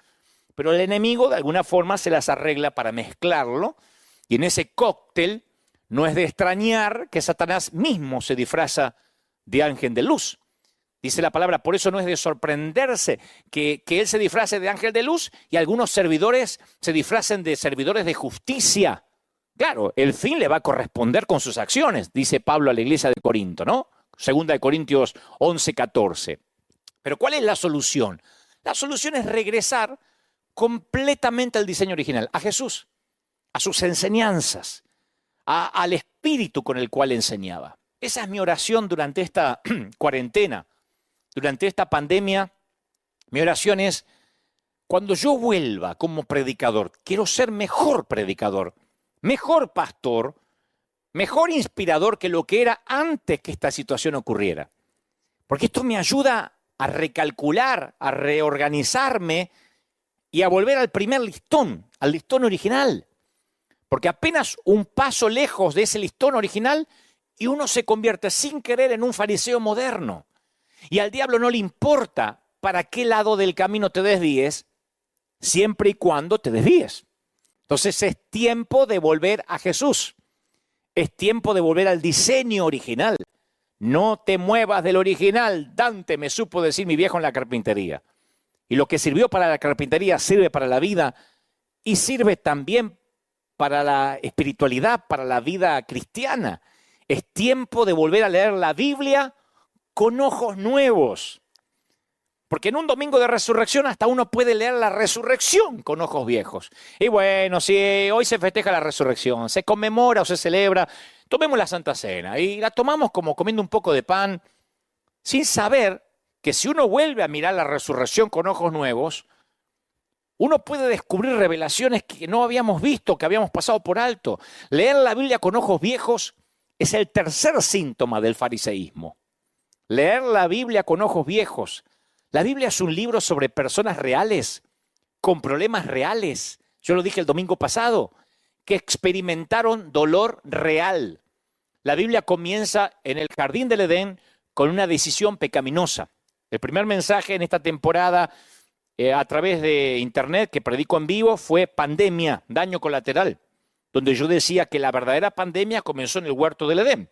Pero el enemigo de alguna forma se las arregla para mezclarlo y en ese cóctel no es de extrañar que Satanás mismo se disfraza de ángel de luz. Dice la palabra, por eso no es de sorprenderse que él se disfrace de ángel de luz y algunos servidores se disfracen de servidores de justicia. Claro, el fin le va a corresponder con sus acciones, dice Pablo a la iglesia de Corinto, ¿no? 2 de Corintios 11:14. Pero ¿cuál es la solución? La solución es regresar completamente al diseño original, a Jesús, a sus enseñanzas, al espíritu con el cual enseñaba. Esa es mi oración durante esta cuarentena. Durante esta pandemia, mi oración es, cuando yo vuelva como predicador, quiero ser mejor predicador, mejor pastor, mejor inspirador que lo que era antes que esta situación ocurriera. Porque esto me ayuda a recalcular, a reorganizarme y a volver al primer listón, al listón original. Porque apenas un paso lejos de ese listón original y uno se convierte sin querer en un fariseo moderno. Y al diablo no le importa para qué lado del camino te desvíes, siempre y cuando te desvíes. Entonces es tiempo de volver a Jesús. Es tiempo de volver al diseño original. No te muevas del original. Dante me supo decir mi viejo en la carpintería. Y lo que sirvió para la carpintería sirve para la vida y sirve también para la espiritualidad, para la vida cristiana. Es tiempo de volver a leer la Biblia con ojos nuevos. Porque en un domingo de resurrección hasta uno puede leer la resurrección con ojos viejos. Y bueno, si hoy se festeja la resurrección, se conmemora o se celebra, tomemos la Santa Cena y la tomamos como comiendo un poco de pan, sin saber que si uno vuelve a mirar la resurrección con ojos nuevos, uno puede descubrir revelaciones que no habíamos visto, que habíamos pasado por alto. Leer la Biblia con ojos viejos es el tercer síntoma del fariseísmo. Leer la Biblia con ojos viejos. La Biblia es un libro sobre personas reales, con problemas reales. Yo lo dije el domingo pasado, que experimentaron dolor real. La Biblia comienza en el jardín del Edén con una decisión pecaminosa. El primer mensaje en esta temporada a través de internet que predico en vivo fue pandemia, daño colateral, donde yo decía que la verdadera pandemia comenzó en el huerto del Edén.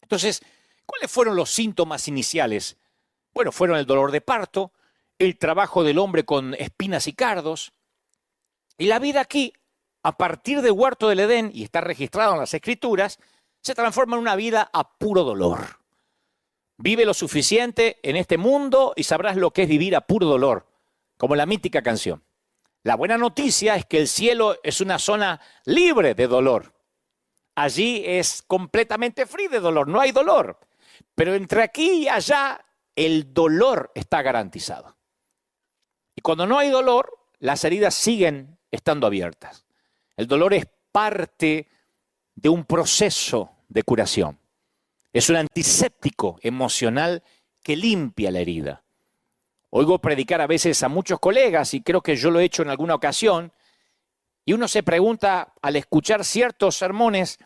Entonces, ¿cuáles fueron los síntomas iniciales? Bueno, fueron el dolor de parto, el trabajo del hombre con espinas y cardos, y la vida aquí, a partir del huerto del Edén, y está registrado en las Escrituras, se transforma en una vida a puro dolor. Vive lo suficiente en este mundo y sabrás lo que es vivir a puro dolor, como la mítica canción. La buena noticia es que el cielo es una zona libre de dolor. Allí es completamente free de dolor, no hay dolor. Pero entre aquí y allá, el dolor está garantizado. Y cuando no hay dolor, las heridas siguen estando abiertas. El dolor es parte de un proceso de curación. Es un antiséptico emocional que limpia la herida. Oigo predicar a veces a muchos colegas, y creo que yo lo he hecho en alguna ocasión, y uno se pregunta al escuchar ciertos sermones,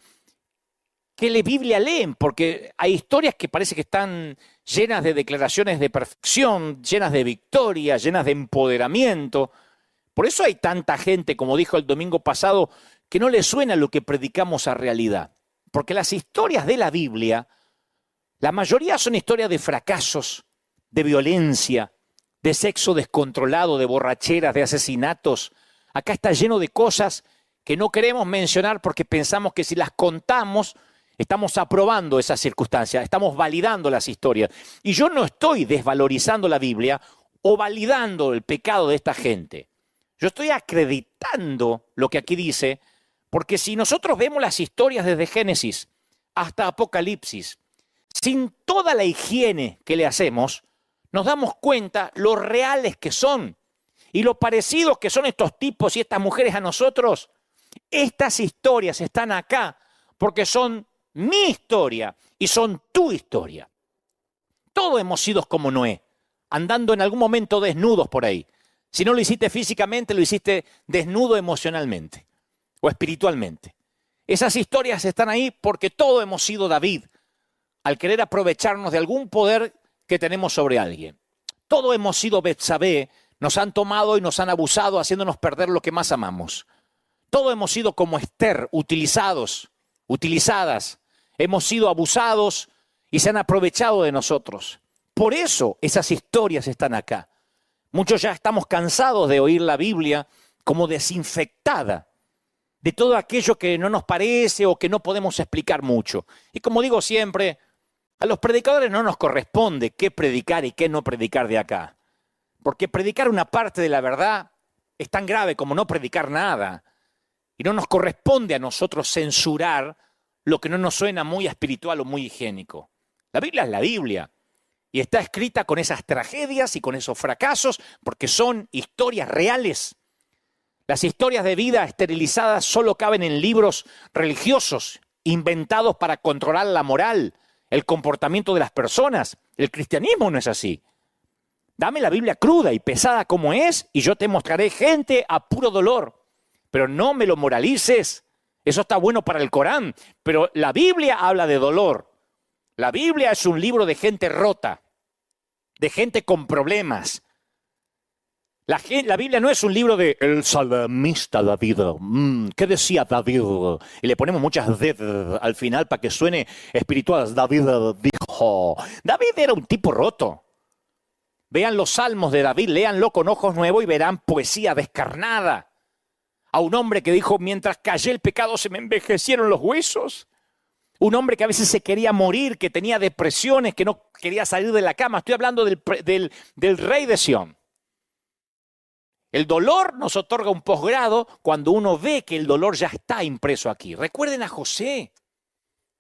¿qué Biblia leen? Porque hay historias que parece que están llenas de declaraciones de perfección, llenas de victoria, llenas de empoderamiento. Por eso hay tanta gente, como dijo el domingo pasado, que no le suena lo que predicamos a realidad. Porque las historias de la Biblia, la mayoría son historias de fracasos, de violencia, de sexo descontrolado, de borracheras, de asesinatos. Acá está lleno de cosas que no queremos mencionar porque pensamos que si las contamos, estamos aprobando esas circunstancias, estamos validando las historias. Y yo no estoy desvalorizando la Biblia o validando el pecado de esta gente. Yo estoy acreditando lo que aquí dice, porque si nosotros vemos las historias desde Génesis hasta Apocalipsis, sin toda la higiene que le hacemos, nos damos cuenta lo reales que son y lo parecidos que son estos tipos y estas mujeres a nosotros. Estas historias están acá porque son mi historia y son tu historia. Todos hemos sido como Noé, andando en algún momento desnudos por ahí. Si no lo hiciste físicamente, lo hiciste desnudo emocionalmente o espiritualmente. Esas historias están ahí porque todos hemos sido David, al querer aprovecharnos de algún poder que tenemos sobre alguien. Todos hemos sido Betsabé, nos han tomado y nos han abusado haciéndonos perder lo que más amamos. Todos hemos sido como Esther, utilizadas. Hemos sido abusados y se han aprovechado de nosotros. Por eso esas historias están acá. Muchos ya estamos cansados de oír la Biblia como desinfectada de todo aquello que no nos parece o que no podemos explicar mucho. Y como digo siempre, a los predicadores no nos corresponde qué predicar y qué no predicar de acá. Porque predicar una parte de la verdad es tan grave como no predicar nada. Y no nos corresponde a nosotros censurar lo que no nos suena muy espiritual o muy higiénico. La Biblia es la Biblia. Y está escrita con esas tragedias y con esos fracasos porque son historias reales. Las historias de vida esterilizadas solo caben en libros religiosos inventados para controlar la moral, el comportamiento de las personas. El cristianismo no es así. Dame la Biblia cruda y pesada como es y yo te mostraré gente a puro dolor. Pero no me lo moralices Eso está bueno para el Corán, pero la Biblia habla de dolor. La Biblia es un libro de gente rota, de gente con problemas. La Biblia no es un libro de el salmista David. ¿Qué decía David? Y le ponemos muchas D al final para que suene espiritual. David dijo. David era un tipo roto. Vean los salmos de David, léanlo con ojos nuevos y verán poesía descarnada. A un hombre que dijo, mientras callé el pecado se me envejecieron los huesos. Un hombre que a veces se quería morir, que tenía depresiones, que no quería salir de la cama. Estoy hablando del rey de Sión. El dolor nos otorga un posgrado cuando uno ve que el dolor ya está impreso aquí. Recuerden a José.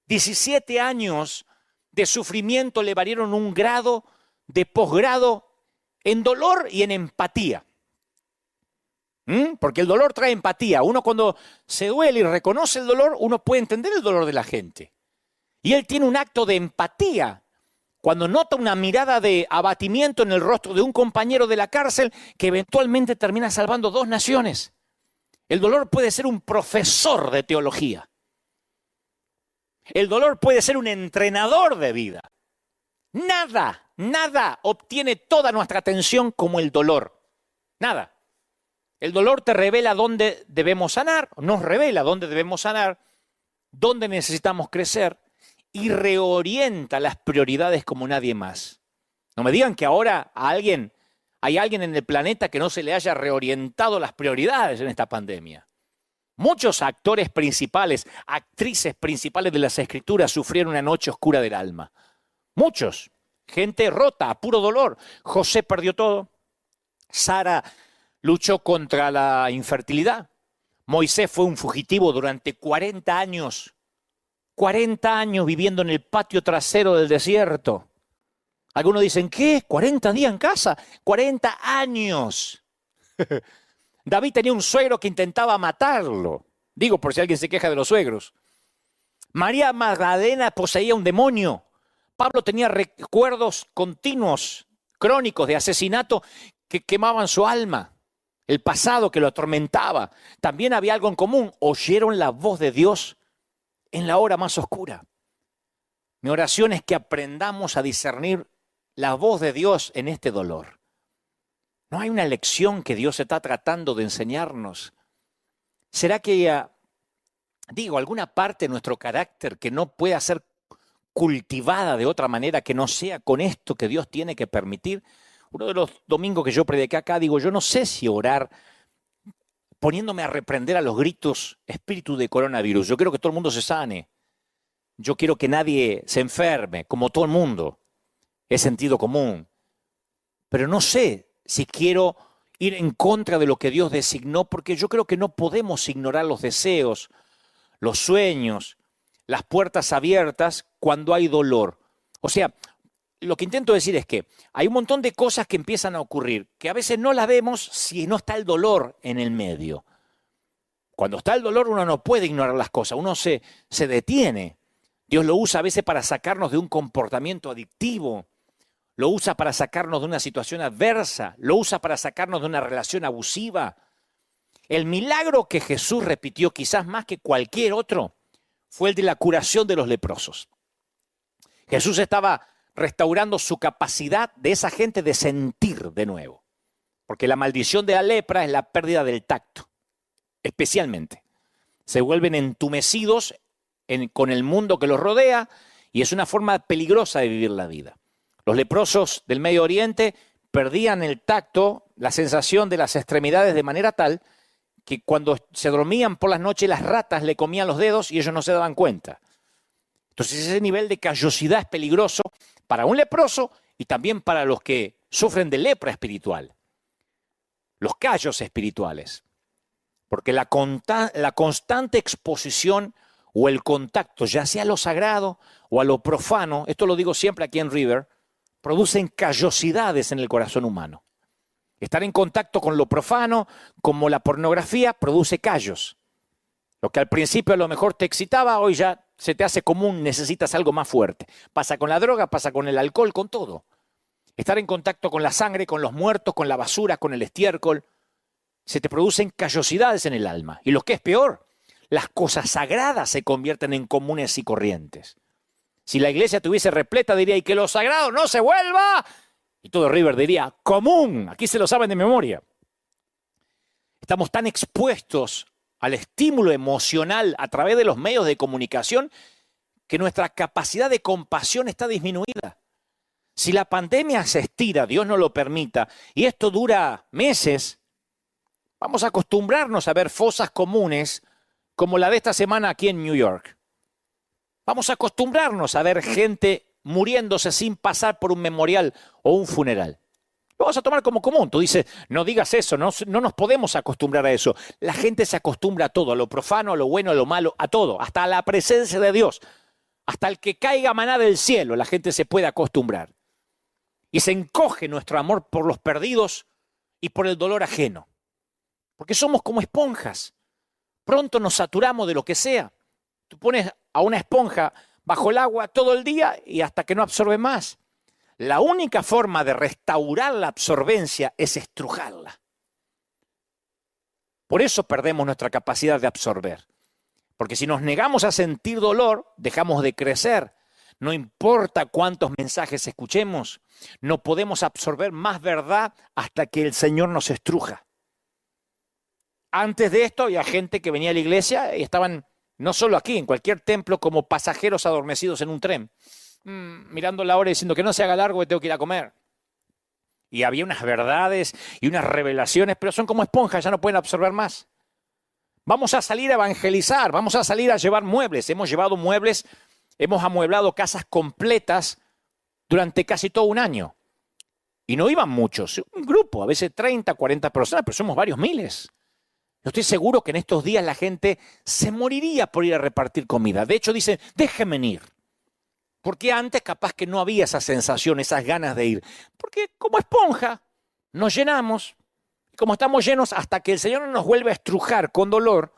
17 años de sufrimiento le valieron un grado de posgrado en dolor y en empatía. Porque el dolor trae empatía. Uno cuando se duele y reconoce el dolor, uno puede entender el dolor de la gente. Y él tiene un acto de empatía cuando nota una mirada de abatimiento en el rostro de un compañero de la cárcel que eventualmente termina salvando 2 naciones. El dolor puede ser un profesor de teología. El dolor puede ser un entrenador de vida. Nada obtiene toda nuestra atención como el dolor. Nada. El dolor te revela dónde debemos sanar, nos revela dónde debemos sanar, dónde necesitamos crecer y reorienta las prioridades como nadie más. No me digan que ahora hay alguien en el planeta que no se le haya reorientado las prioridades en esta pandemia. Muchos actores principales, actrices principales de las Escrituras sufrieron una noche oscura del alma. Muchos. Gente rota, a puro dolor. José perdió todo. Sara luchó contra la infertilidad. Moisés fue un fugitivo durante 40 años. 40 años viviendo en el patio trasero del desierto. Algunos dicen, ¿qué? ¿40 días en casa? 40 años. David tenía un suegro que intentaba matarlo. Digo, por si alguien se queja de los suegros. María Magdalena poseía un demonio. Pablo tenía recuerdos continuos, crónicos de asesinato que quemaban su alma. El pasado que lo atormentaba. También había algo en común. Oyeron la voz de Dios en la hora más oscura. Mi oración es que aprendamos a discernir la voz de Dios en este dolor. ¿No hay una lección que Dios está tratando de enseñarnos? ¿Será que alguna parte de nuestro carácter que no pueda ser cultivada de otra manera que no sea con esto que Dios tiene que permitir? Uno de los domingos que yo prediqué acá, yo no sé si orar poniéndome a reprender a los gritos, espíritu de coronavirus. Yo quiero que todo el mundo se sane. Yo quiero que nadie se enferme, como todo el mundo. Es sentido común. Pero no sé si quiero ir en contra de lo que Dios designó, porque yo creo que no podemos ignorar los deseos, los sueños, las puertas abiertas cuando hay dolor. O sea, lo que intento decir es que hay un montón de cosas que empiezan a ocurrir, que a veces no las vemos si no está el dolor en el medio. Cuando está el dolor uno no puede ignorar las cosas, uno se detiene. Dios lo usa a veces para sacarnos de un comportamiento adictivo, lo usa para sacarnos de una situación adversa, lo usa para sacarnos de una relación abusiva. El milagro que Jesús repitió, quizás más que cualquier otro, fue el de la curación de los leprosos. Jesús estaba restaurando su capacidad de esa gente de sentir de nuevo. Porque la maldición de la lepra es la pérdida del tacto, especialmente. Se vuelven entumecidos con el mundo que los rodea y es una forma peligrosa de vivir la vida. Los leprosos del Medio Oriente perdían el tacto, la sensación de las extremidades de manera tal que cuando se dormían por las noches las ratas le comían los dedos y ellos no se daban cuenta. Entonces ese nivel de callosidad es peligroso para un leproso y también para los que sufren de lepra espiritual. Los callos espirituales. Porque la constante exposición o el contacto, ya sea a lo sagrado o a lo profano, esto lo digo siempre aquí en River, producen callosidades en el corazón humano. Estar en contacto con lo profano, como la pornografía, produce callos. Lo que al principio a lo mejor te excitaba, hoy ya se te hace común, necesitas algo más fuerte. Pasa con la droga, pasa con el alcohol, con todo. Estar en contacto con la sangre, con los muertos, con la basura, con el estiércol, se te producen callosidades en el alma. Y lo que es peor, las cosas sagradas se convierten en comunes y corrientes. Si la iglesia estuviese repleta, diría, y que lo sagrado no se vuelva. Y todo River diría, común. Aquí se lo saben de memoria. Estamos tan expuestos al estímulo emocional a través de los medios de comunicación que nuestra capacidad de compasión está disminuida. Si la pandemia se estira, Dios no lo permita, y esto dura meses, vamos a acostumbrarnos a ver fosas comunes como la de esta semana aquí en New York. Vamos a acostumbrarnos a ver gente muriéndose sin pasar por un memorial o un funeral. Lo vas a tomar como común. Tú dices, no digas eso, no nos podemos acostumbrar a eso. La gente se acostumbra a todo, a lo profano, a lo bueno, a lo malo, a todo, hasta a la presencia de Dios. Hasta el que caiga maná del cielo, la gente se puede acostumbrar. Y se encoge nuestro amor por los perdidos y por el dolor ajeno. Porque somos como esponjas. Pronto nos saturamos de lo que sea. Tú pones a una esponja bajo el agua todo el día y hasta que no absorbe más. La única forma de restaurar la absorbencia es estrujarla. Por eso perdemos nuestra capacidad de absorber. Porque si nos negamos a sentir dolor, dejamos de crecer. No importa cuántos mensajes escuchemos, no podemos absorber más verdad hasta que el Señor nos estruja. Antes de esto había gente que venía a la iglesia y estaban no solo aquí, en cualquier templo, como pasajeros adormecidos en un tren, mirando la hora y diciendo que no se haga largo que tengo que ir a comer. Y había unas verdades y unas revelaciones, pero son como esponjas, ya no pueden absorber más. Vamos a salir a evangelizar, vamos a salir a llevar muebles. Hemos llevado muebles, hemos amueblado casas completas durante casi todo un año. Y no iban muchos, un grupo, a veces 30, 40 personas, pero somos varios miles. Yo estoy seguro que en estos días la gente se moriría por ir a repartir comida. De hecho, dicen, déjenme ir. Porque antes capaz que no había esa sensación, esas ganas de ir. Porque como esponja nos llenamos. Y como estamos llenos, hasta que el Señor no nos vuelve a estrujar con dolor,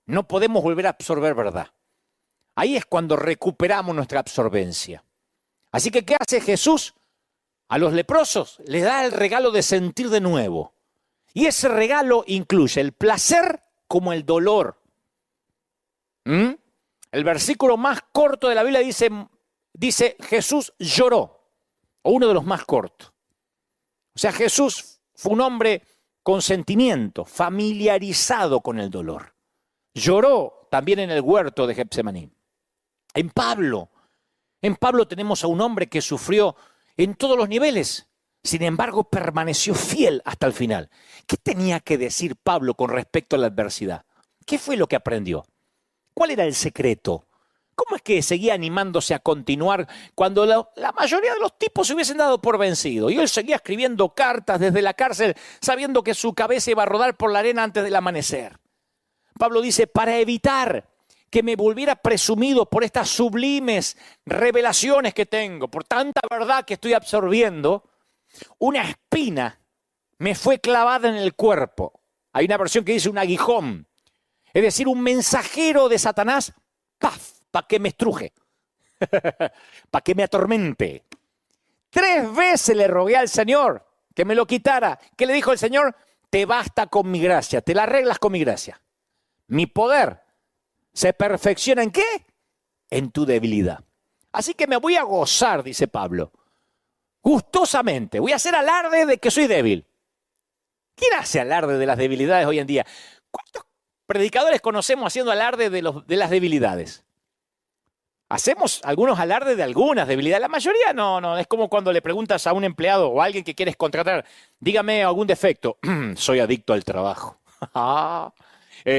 no podemos volver a absorber verdad. Ahí es cuando recuperamos nuestra absorbencia. Así que, ¿qué hace Jesús? A los leprosos les da el regalo de sentir de nuevo. Y ese regalo incluye el placer como el dolor. El versículo más corto de la Biblia dice Jesús lloró, o uno de los más cortos. O sea, Jesús fue un hombre con sentimiento, familiarizado con el dolor. Lloró también en el huerto de Getsemaní. En Pablo tenemos a un hombre que sufrió en todos los niveles. Sin embargo, permaneció fiel hasta el final. ¿Qué tenía que decir Pablo con respecto a la adversidad? ¿Qué fue lo que aprendió? ¿Cuál era el secreto? ¿Cómo es que seguía animándose a continuar cuando la mayoría de los tipos se hubiesen dado por vencido? Y él seguía escribiendo cartas desde la cárcel, sabiendo que su cabeza iba a rodar por la arena antes del amanecer. Pablo dice, para evitar que me volviera presumido por estas sublimes revelaciones que tengo, por tanta verdad que estoy absorbiendo, una espina me fue clavada en el cuerpo. Hay una versión que dice un aguijón. Es decir, un mensajero de Satanás, ¡paf!, para que me estruje, para que me atormente. 3 veces le rogué al Señor que me lo quitara. ¿Qué le dijo el Señor? Te basta con mi gracia, te la arreglas con mi gracia. Mi poder se perfecciona ¿en qué? En tu debilidad. Así que me voy a gozar, dice Pablo. Gustosamente, voy a hacer alarde de que soy débil. ¿Quién hace alarde de las debilidades hoy en día? ¿Cuántos predicadores conocemos haciendo alarde de las debilidades? Hacemos algunos alardes de algunas debilidades. La mayoría no. Es como cuando le preguntas a un empleado o a alguien que quieres contratar, dígame algún defecto. Soy adicto al trabajo.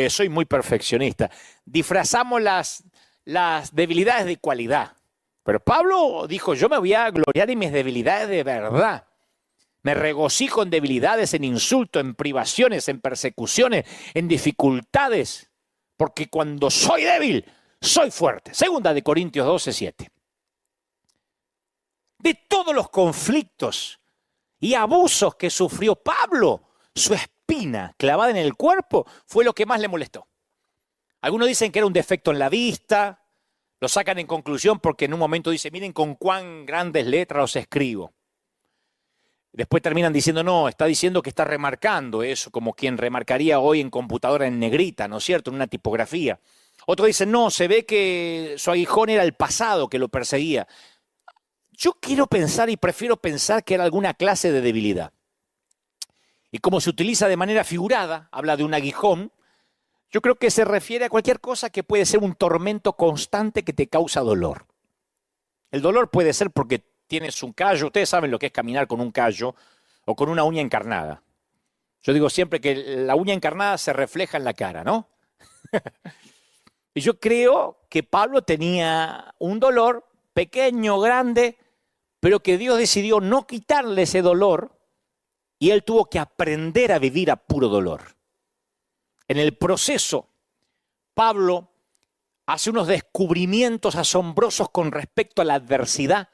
Soy muy perfeccionista. Disfrazamos las debilidades de cualidad. Pero Pablo dijo, yo me voy a gloriar en mis debilidades de verdad. Me regocijo en debilidades, en insultos, en privaciones, en persecuciones, en dificultades. Porque cuando soy débil, soy fuerte. 2 Corintios 12:7. De todos los conflictos y abusos que sufrió Pablo, su espina clavada en el cuerpo fue lo que más le molestó. Algunos dicen que era un defecto en la vista. Lo sacan en conclusión porque en un momento dice, miren con cuán grandes letras os escribo. Después terminan diciendo, no, está diciendo que está remarcando eso, como quien remarcaría hoy en computadora en negrita, ¿no es cierto?, en una tipografía. Otros dicen, no, se ve que su aguijón era el pasado que lo perseguía. Yo quiero pensar y prefiero pensar que era alguna clase de debilidad. Y como se utiliza de manera figurada, habla de un aguijón, yo creo que se refiere a cualquier cosa que puede ser un tormento constante que te causa dolor. El dolor puede ser porque tienes un callo, ustedes saben lo que es caminar con un callo o con una uña encarnada. Yo digo siempre que la uña encarnada se refleja en la cara, ¿no? Y yo creo que Pablo tenía un dolor pequeño, grande, pero que Dios decidió no quitarle ese dolor y él tuvo que aprender a vivir a puro dolor. En el proceso, Pablo hace unos descubrimientos asombrosos con respecto a la adversidad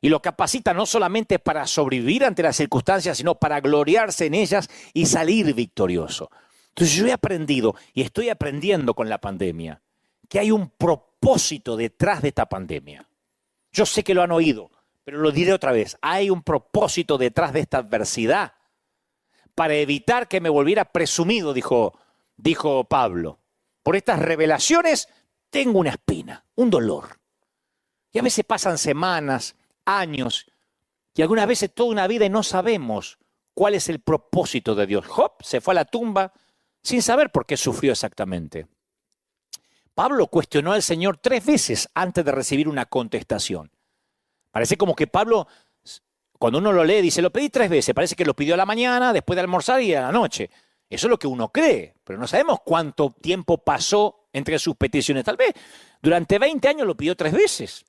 y lo capacita no solamente para sobrevivir ante las circunstancias, sino para gloriarse en ellas y salir victorioso. Entonces yo he aprendido y estoy aprendiendo con la pandemia que hay un propósito detrás de esta pandemia. Yo sé que lo han oído, pero lo diré otra vez. Hay un propósito detrás de esta adversidad para evitar que me volviera presumido, dijo Pablo. Por estas revelaciones tengo una espina, un dolor. Y a veces pasan semanas, años, y algunas veces toda una vida y no sabemos cuál es el propósito de Dios. Job se fue a la tumba sin saber por qué sufrió exactamente. Pablo cuestionó al Señor 3 veces antes de recibir una contestación. Parece como que Pablo, cuando uno lo lee, dice, lo pedí 3 veces. Parece que lo pidió a la mañana, después de almorzar y a la noche. Eso es lo que uno cree, pero no sabemos cuánto tiempo pasó entre sus peticiones. Tal vez durante 20 años lo pidió 3 veces.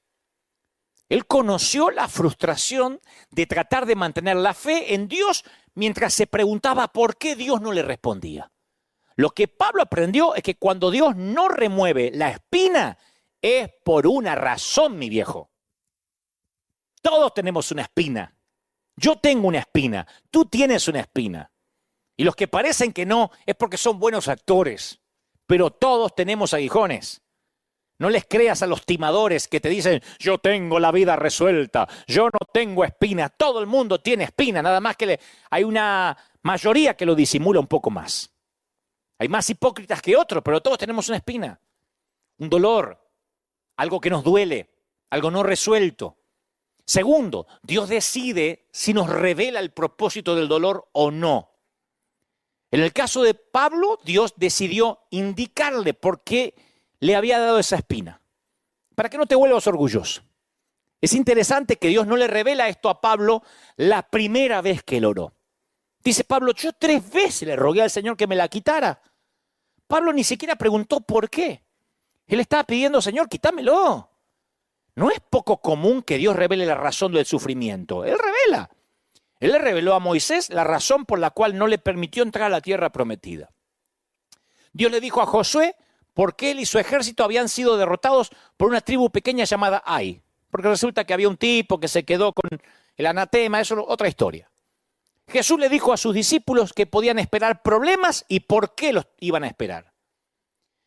Él conoció la frustración de tratar de mantener la fe en Dios mientras se preguntaba por qué Dios no le respondía. Lo que Pablo aprendió es que cuando Dios no remueve la espina es por una razón, mi viejo. Todos tenemos una espina. Yo tengo una espina. Tú tienes una espina. Y los que parecen que no es porque son buenos actores. Pero todos tenemos aguijones. No les creas a los timadores que te dicen, yo tengo la vida resuelta, yo no tengo espina. Todo el mundo tiene espina, nada más que hay una mayoría que lo disimula un poco más. Hay más hipócritas que otros, pero todos tenemos una espina, un dolor, algo que nos duele, algo no resuelto. Segundo, Dios decide si nos revela el propósito del dolor o no. En el caso de Pablo, Dios decidió indicarle por qué le había dado esa espina, para que no te vuelvas orgulloso. Es interesante que Dios no le revela esto a Pablo la primera vez que él oró. Dice Pablo, yo 3 veces le rogué al Señor que me la quitara. Pablo ni siquiera preguntó por qué. Él estaba pidiendo, Señor, quítamelo. No es poco común que Dios revele la razón del sufrimiento. Él revela. Él le reveló a Moisés la razón por la cual no le permitió entrar a la tierra prometida. Dios le dijo a Josué por qué él y su ejército habían sido derrotados por una tribu pequeña llamada Ai. Porque resulta que había un tipo que se quedó con el anatema, eso es otra historia. Jesús le dijo a sus discípulos que podían esperar problemas y por qué los iban a esperar.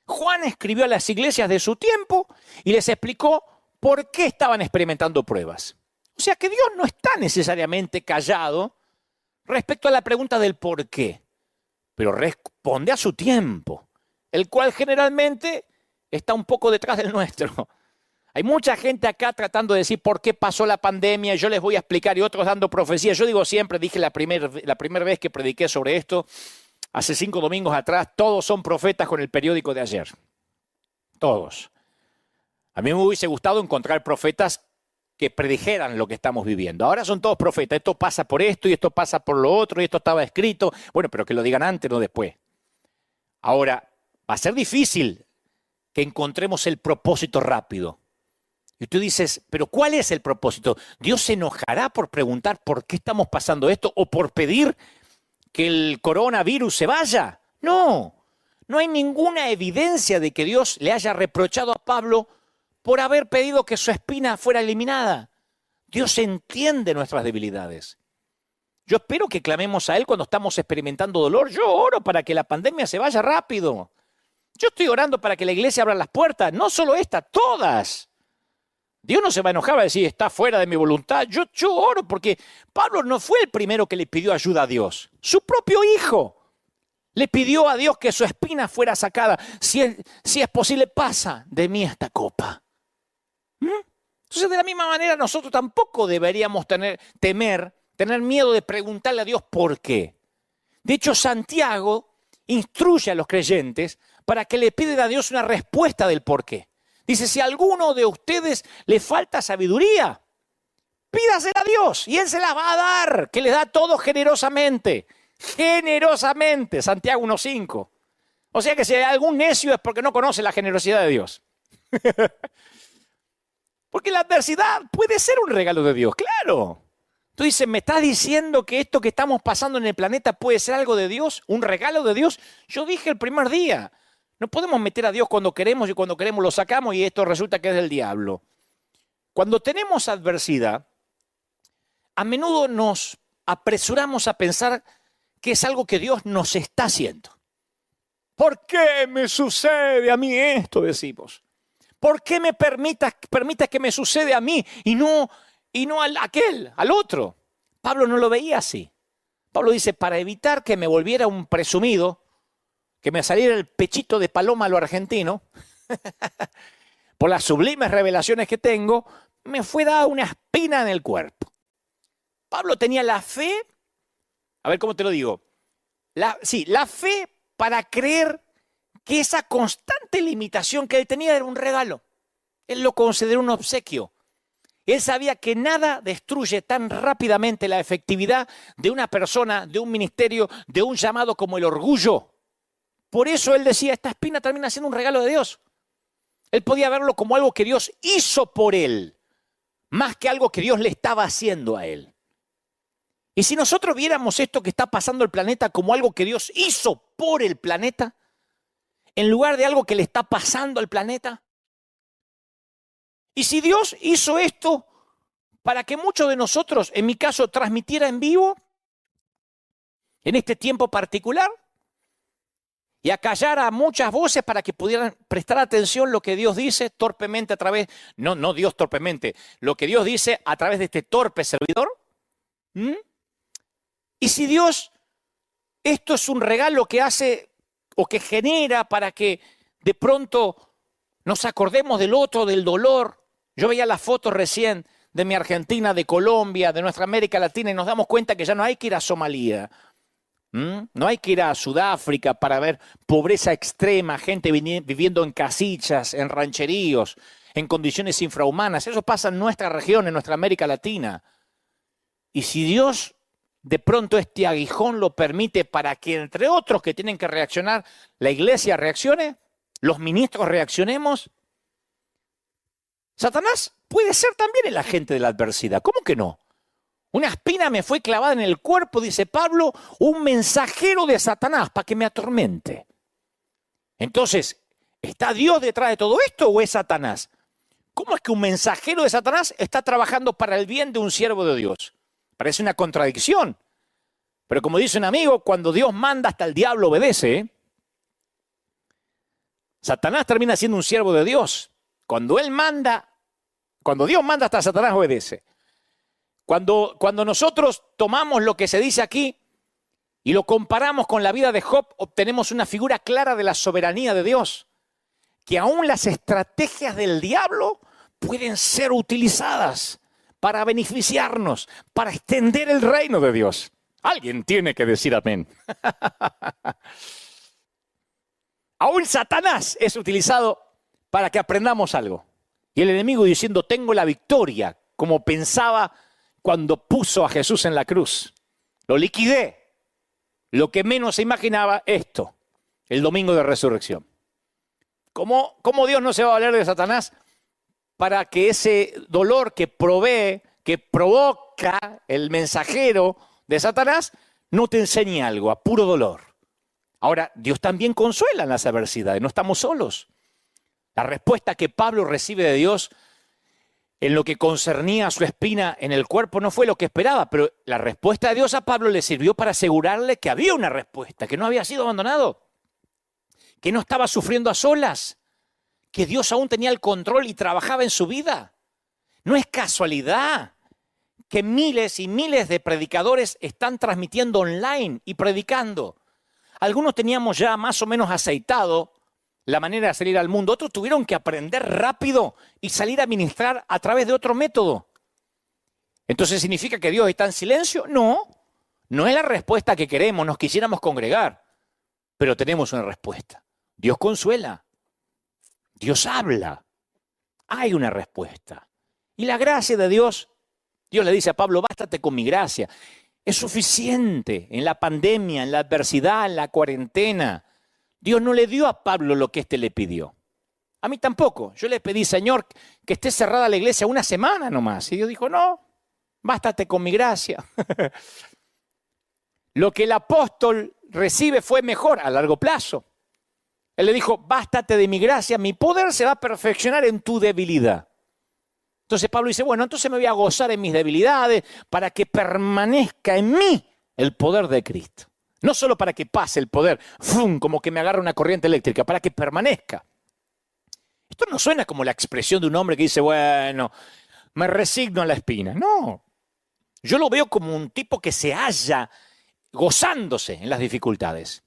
Juan escribió a las iglesias de su tiempo y les explicó por qué estaban experimentando pruebas. O sea que Dios no está necesariamente callado respecto a la pregunta del por qué, pero responde a su tiempo, el cual generalmente está un poco detrás del nuestro. Hay mucha gente acá tratando de decir por qué pasó la pandemia, yo les voy a explicar, y otros dando profecías. Yo digo siempre, dije la primera vez que prediqué sobre esto, hace 5 domingos atrás, todos son profetas con el periódico de ayer. Todos. A mí me hubiese gustado encontrar profetas que predijeran lo que estamos viviendo. Ahora son todos profetas, esto pasa por esto y esto pasa por lo otro y esto estaba escrito. Bueno, pero que lo digan antes, no después. Ahora, va a ser difícil que encontremos el propósito rápido. Y tú dices, pero ¿cuál es el propósito? ¿Dios se enojará por preguntar por qué estamos pasando esto o por pedir que el coronavirus se vaya? No, no hay ninguna evidencia de que Dios le haya reprochado a Pablo por haber pedido que su espina fuera eliminada. Dios entiende nuestras debilidades. Yo espero que clamemos a Él cuando estamos experimentando dolor. Yo oro para que la pandemia se vaya rápido. Yo estoy orando para que la iglesia abra las puertas, no solo esta, todas. Dios no se va a enojar, va a decir, está fuera de mi voluntad. Yo oro porque Pablo no fue el primero que le pidió ayuda a Dios. Su propio hijo Le pidió a Dios que su espina fuera sacada. Si es posible, pasa de mí esta copa. Entonces, de la misma manera, nosotros tampoco deberíamos tener miedo de preguntarle a Dios por qué. De hecho, Santiago instruye a los creyentes para que le piden a Dios una respuesta del por qué. Dice, si a alguno de ustedes le falta sabiduría, pídasela a Dios y Él se la va a dar, que le da todo generosamente. Generosamente, Santiago 1:5. O sea que si hay algún necio es porque no conoce la generosidad de Dios. Porque la adversidad puede ser un regalo de Dios, claro. Tú dices, ¿me estás diciendo que esto que estamos pasando en el planeta puede ser algo de Dios? ¿Un regalo de Dios? Yo dije el primer día, no podemos meter a Dios cuando queremos y cuando queremos lo sacamos y esto resulta que es del diablo. Cuando tenemos adversidad, a menudo nos apresuramos a pensar que es algo que Dios nos está haciendo. ¿Por qué me sucede a mí esto? Decimos. ¿Por qué me permitas que me sucede a mí y no al otro? Pablo no lo veía así. Pablo dice, para evitar que me volviera un presumido, que me saliera el pechito de paloma a lo argentino, por las sublimes revelaciones que tengo, me fue dada una espina en el cuerpo. Pablo tenía la fe, a ver cómo te lo digo, la fe para creer que esa constante limitación que él tenía era un regalo. Él lo consideró un obsequio. Él sabía que nada destruye tan rápidamente la efectividad de una persona, de un ministerio, de un llamado como el orgullo. Por eso él decía, esta espina termina siendo un regalo de Dios. Él podía verlo como algo que Dios hizo por él, más que algo que Dios le estaba haciendo a él. Y si nosotros viéramos esto que está pasando el planeta como algo que Dios hizo por el planeta, en lugar de algo que le está pasando al planeta. Y si Dios hizo esto para que muchos de nosotros, en mi caso, transmitiera en vivo, en este tiempo particular, y acallara a muchas voces para que pudieran prestar atención lo que Dios dice torpemente a través, no Dios torpemente, lo que Dios dice a través de este torpe servidor. Y si Dios, esto es un regalo que hace o que genera para que de pronto nos acordemos del otro, del dolor. Yo veía las fotos recién de mi Argentina, de Colombia, de nuestra América Latina y nos damos cuenta que ya no hay que ir a Somalia. No hay que ir a Sudáfrica para ver pobreza extrema, gente viviendo en casillas, en rancheríos, en condiciones infrahumanas. Eso pasa en nuestra región, en nuestra América Latina. Y si Dios de pronto este aguijón lo permite para que, entre otros que tienen que reaccionar, la iglesia reaccione, los ministros reaccionemos, Satanás puede ser también el agente de la adversidad. ¿Cómo que no? Una espina me fue clavada en el cuerpo, dice Pablo, un mensajero de Satanás para que me atormente. Entonces, ¿está Dios detrás de todo esto o es Satanás? ¿Cómo es que un mensajero de Satanás está trabajando para el bien de un siervo de Dios? Parece una contradicción. Pero como dice un amigo, cuando Dios manda hasta el diablo obedece. Satanás termina siendo un siervo de Dios. Cuando Dios manda hasta Satanás obedece. Cuando nosotros tomamos lo que se dice aquí y lo comparamos con la vida de Job, obtenemos una figura clara de la soberanía de Dios. Que aún las estrategias del diablo pueden ser utilizadas para beneficiarnos, para extender el reino de Dios. Alguien tiene que decir amén. Aún Satanás es utilizado para que aprendamos algo. Y el enemigo diciendo, tengo la victoria, como pensaba cuando puso a Jesús en la cruz. Lo liquidé. Lo que menos se imaginaba esto, el domingo de resurrección. ¿Cómo Dios no se va a valer de Satanás para que ese dolor que provee, que provoca el mensajero de Satanás, no te enseñe algo, a puro dolor? Ahora, Dios también consuela en las adversidades, no estamos solos. La respuesta que Pablo recibe de Dios en lo que concernía a su espina en el cuerpo no fue lo que esperaba, pero la respuesta de Dios a Pablo le sirvió para asegurarle que había una respuesta, que no había sido abandonado, que no estaba sufriendo a solas, que Dios aún tenía el control y trabajaba en su vida. No es casualidad que miles y miles de predicadores están transmitiendo online y predicando. Algunos teníamos ya más o menos aceitado la manera de salir al mundo. Otros tuvieron que aprender rápido y salir a ministrar a través de otro método. Entonces, ¿significa que Dios está en silencio? No, no es la respuesta que queremos, nos quisiéramos congregar, pero tenemos una respuesta. Dios consuela, Dios habla, hay una respuesta. Y la gracia de Dios, Dios le dice a Pablo, bástate con mi gracia. Es suficiente en la pandemia, en la adversidad, en la cuarentena. Dios no le dio a Pablo lo que éste le pidió. A mí tampoco. Yo le pedí, Señor, que esté cerrada la iglesia una semana nomás. Y Dios dijo, no, bástate con mi gracia. Lo que el apóstol recibe fue mejor a largo plazo. Él le dijo, bástate de mi gracia, mi poder se va a perfeccionar en tu debilidad. Entonces Pablo dice, bueno, entonces me voy a gozar en mis debilidades para que permanezca en mí el poder de Cristo. No solo para que pase el poder, ¡fum!, como que me agarra una corriente eléctrica, para que permanezca. Esto no suena como la expresión de un hombre que dice, bueno, me resigno a la espina. No, yo lo veo como un tipo que se halla gozándose en las dificultades.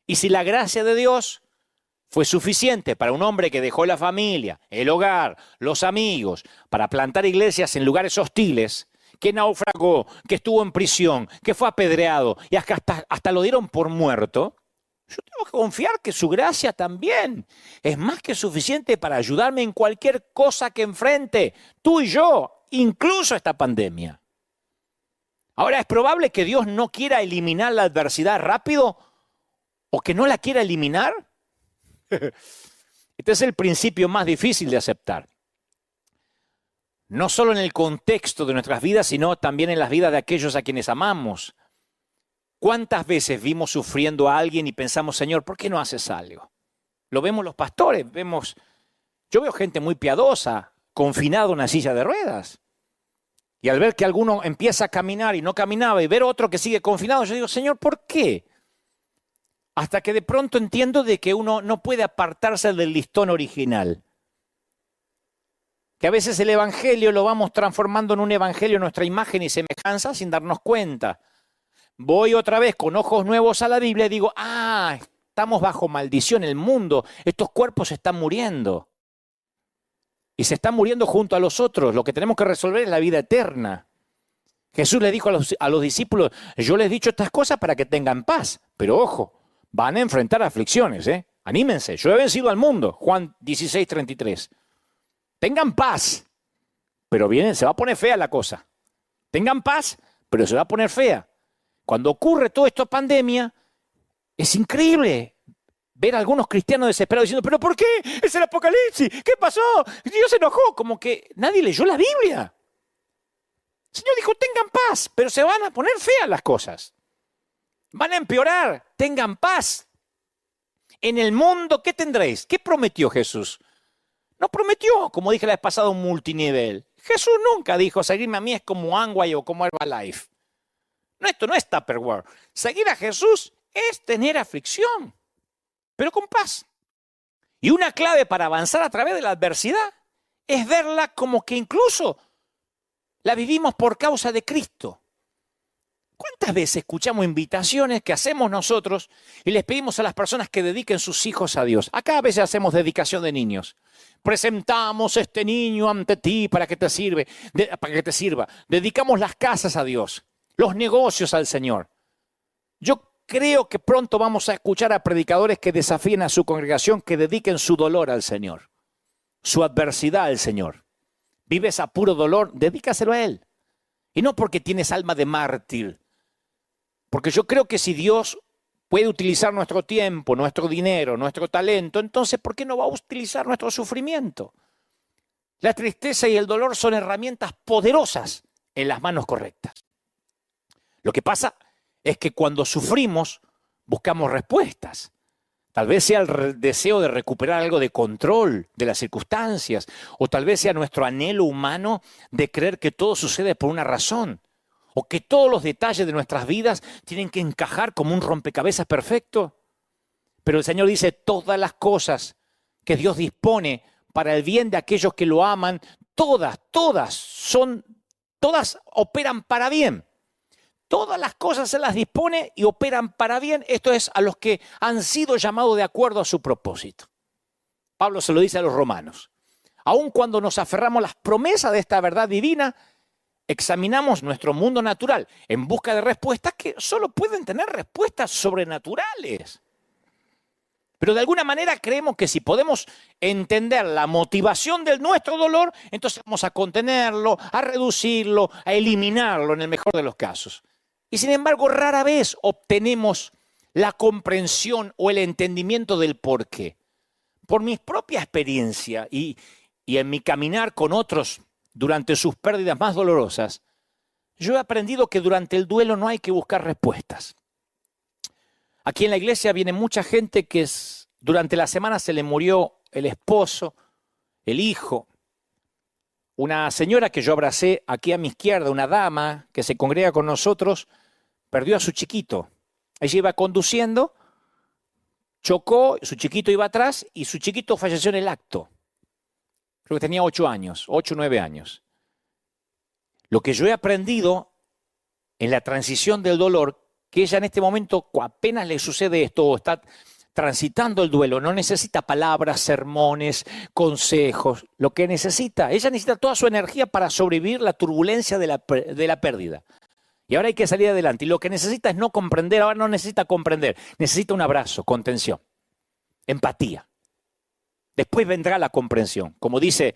Y si la gracia de Dios fue suficiente para un hombre que dejó la familia, el hogar, los amigos, para plantar iglesias en lugares hostiles, que naufragó, que estuvo en prisión, que fue apedreado y hasta lo dieron por muerto, yo tengo que confiar que su gracia también es más que suficiente para ayudarme en cualquier cosa que enfrente, tú y yo, incluso esta pandemia. Ahora, ¿es probable que Dios no quiera eliminar la adversidad rápido o que no la quiera eliminar? Este es el principio más difícil de aceptar. No solo en el contexto de nuestras vidas, sino también en las vidas de aquellos a quienes amamos. ¿Cuántas veces vimos sufriendo a alguien y pensamos, Señor, ¿por qué no haces algo? Lo vemos los pastores, yo veo gente muy piadosa, confinada en una silla de ruedas. Y al ver que alguno empieza a caminar y no caminaba y ver otro que sigue confinado, yo digo, Señor, ¿por qué? Hasta que de pronto entiendo de que uno no puede apartarse del listón original. Que a veces el evangelio lo vamos transformando en un evangelio a nuestra imagen y semejanza sin darnos cuenta. Voy otra vez con ojos nuevos a la Biblia y digo, estamos bajo maldición, el mundo, estos cuerpos se están muriendo. Y se están muriendo junto a los otros. Lo que tenemos que resolver es la vida eterna. Jesús le dijo a los discípulos, yo les he dicho estas cosas para que tengan paz. Pero ojo, van a enfrentar aflicciones, Anímense, yo he vencido al mundo. Juan 16:33. Tengan paz, pero se va a poner fea la cosa. Tengan paz, pero se va a poner fea. Cuando ocurre todo esto pandemia, es increíble ver a algunos cristianos desesperados diciendo, ¿pero por qué? Es el Apocalipsis, ¿qué pasó? Dios se enojó, como que nadie leyó la Biblia. El Señor dijo, tengan paz, pero se van a poner feas las cosas. Van a empeorar, tengan paz. En el mundo, ¿qué tendréis? ¿Qué prometió Jesús? No prometió, como dije la vez pasada, un multinivel. Jesús nunca dijo, seguirme a mí es como Amway o como Herbalife. No, esto no es Tupperware. Seguir a Jesús es tener aflicción, pero con paz. Y una clave para avanzar a través de la adversidad es verla como que incluso la vivimos por causa de Cristo. ¿Cuántas veces escuchamos invitaciones que hacemos nosotros y les pedimos a las personas que dediquen sus hijos a Dios? Acá a veces hacemos dedicación de niños. Presentamos este niño ante ti para que te sirva. Dedicamos las casas a Dios, los negocios al Señor. Yo creo que pronto vamos a escuchar a predicadores que desafíen a su congregación que dediquen su dolor al Señor, su adversidad al Señor. Vives a puro dolor, dedícaselo a Él. Y no porque tienes alma de mártir. Porque yo creo que si Dios puede utilizar nuestro tiempo, nuestro dinero, nuestro talento, entonces ¿por qué no va a utilizar nuestro sufrimiento? La tristeza y el dolor son herramientas poderosas en las manos correctas. Lo que pasa es que cuando sufrimos buscamos respuestas. Tal vez sea el deseo de recuperar algo de control de las circunstancias, o tal vez sea nuestro anhelo humano de creer que todo sucede por una razón, o que todos los detalles de nuestras vidas tienen que encajar como un rompecabezas perfecto. Pero el Señor dice, todas las cosas que Dios dispone para el bien de aquellos que lo aman, todas operan para bien. todas las cosas se las dispone y operan para bien. Esto es, a los que han sido llamados de acuerdo a su propósito. Pablo se lo dice a los romanos. Aun cuando nos aferramos a las promesas de esta verdad divina, examinamos nuestro mundo natural en busca de respuestas que solo pueden tener respuestas sobrenaturales. Pero de alguna manera creemos que si podemos entender la motivación de nuestro dolor, entonces vamos a contenerlo, a reducirlo, a eliminarlo en el mejor de los casos. Y sin embargo, rara vez obtenemos la comprensión o el entendimiento del por qué. Por mi propia experiencia y en mi caminar con otros durante sus pérdidas más dolorosas, yo he aprendido que durante el duelo no hay que buscar respuestas. Aquí en la iglesia viene mucha gente que durante la semana se le murió el esposo, el hijo. Una señora que yo abracé aquí a mi izquierda, una dama que se congrega con nosotros, perdió a su chiquito. Ella iba conduciendo, chocó, su chiquito iba atrás y su chiquito falleció en el acto. Creo que tenía 8 años, 8 o 9 años. Lo que yo he aprendido en la transición del dolor, que ella en este momento apenas le sucede esto o está transitando el duelo, no necesita palabras, sermones, consejos. Lo que necesita, ella necesita toda su energía para sobrevivir la turbulencia de la pérdida. Y ahora hay que salir adelante. Y lo que necesita es no comprender, ahora no necesita comprender, necesita un abrazo, contención, empatía. Después vendrá la comprensión. Como dice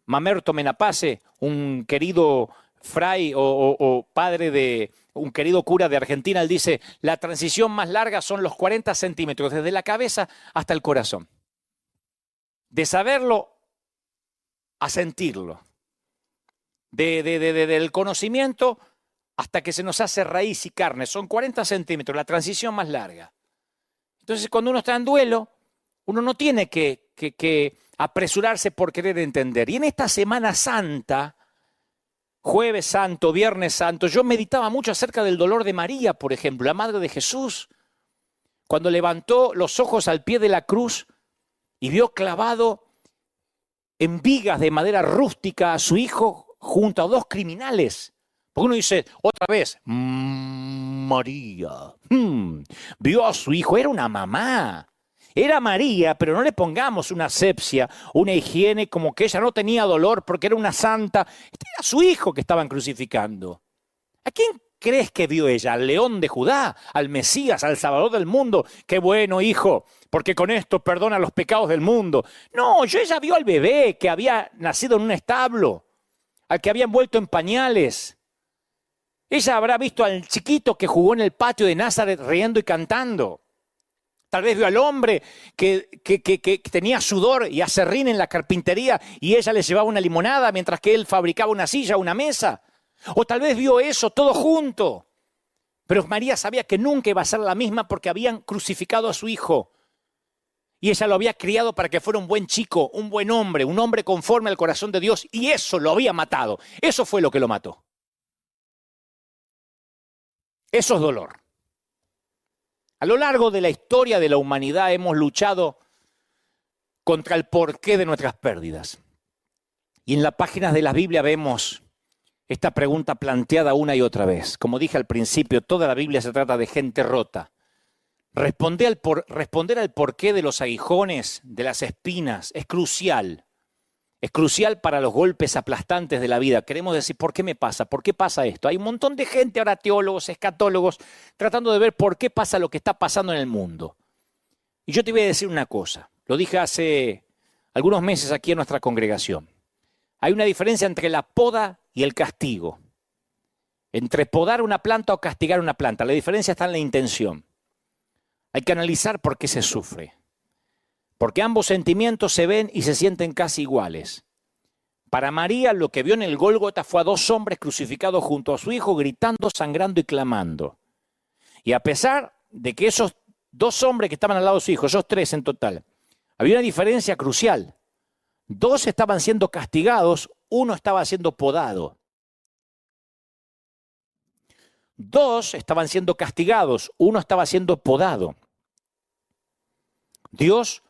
Mamerto Menapace, un querido fray o padre de un querido cura de Argentina, él dice, la transición más larga son los 40 centímetros, desde la cabeza hasta el corazón. De saberlo a sentirlo. Del conocimiento hasta que se nos hace raíz y carne. Son 40 centímetros, la transición más larga. Entonces, cuando uno está en duelo, uno no tiene que apresurarse por querer entender. Y en esta Semana Santa, Jueves Santo, Viernes Santo, yo meditaba mucho acerca del dolor de María, por ejemplo, la madre de Jesús, cuando levantó los ojos al pie de la cruz y vio clavado en vigas de madera rústica a su hijo junto a 2 criminales. Porque uno dice, otra vez, María, vio a su hijo, era una mamá. Era María, pero no le pongamos una asepsia, una higiene como que ella no tenía dolor porque era una santa. Este era su hijo que estaban crucificando. ¿A quién crees que vio ella? ¿Al león de Judá? ¿Al Mesías? ¿Al Salvador del mundo? ¡Qué bueno, hijo! Porque con esto perdona los pecados del mundo. No, ella vio al bebé que había nacido en un establo, al que había envuelto en pañales. Ella habrá visto al chiquito que jugó en el patio de Nazaret riendo y cantando. Tal vez vio al hombre que tenía sudor y aserrín en la carpintería y ella le llevaba una limonada mientras que él fabricaba una silla o una mesa. O tal vez vio eso todo junto. Pero María sabía que nunca iba a ser la misma porque habían crucificado a su hijo. Y ella lo había criado para que fuera un buen chico, un buen hombre, un hombre conforme al corazón de Dios. Y eso lo había matado. Eso fue lo que lo mató. Eso es dolor. A lo largo de la historia de la humanidad hemos luchado contra el porqué de nuestras pérdidas. Y en las páginas de la Biblia vemos esta pregunta planteada una y otra vez. Como dije al principio, toda la Biblia se trata de gente rota. Responder al porqué de los aguijones, de las espinas, es crucial. Es crucial para los golpes aplastantes de la vida. Queremos decir, ¿por qué me pasa? ¿Por qué pasa esto? Hay un montón de gente, ahora teólogos, escatólogos, tratando de ver por qué pasa lo que está pasando en el mundo. Y yo te voy a decir una cosa. Lo dije hace algunos meses aquí en nuestra congregación. Hay una diferencia entre la poda y el castigo. Entre podar una planta o castigar una planta. La diferencia está en la intención. Hay que analizar por qué se sufre. Porque ambos sentimientos se ven y se sienten casi iguales. Para María lo que vio en el Gólgota fue a 2 hombres crucificados junto a su hijo, gritando, sangrando y clamando. Y a pesar de que esos 2 hombres que estaban al lado de su hijo, esos 3 en total, había una diferencia crucial. 2 estaban siendo castigados, 1 estaba siendo podado. 2 estaban siendo castigados, 1 estaba siendo podado. Dios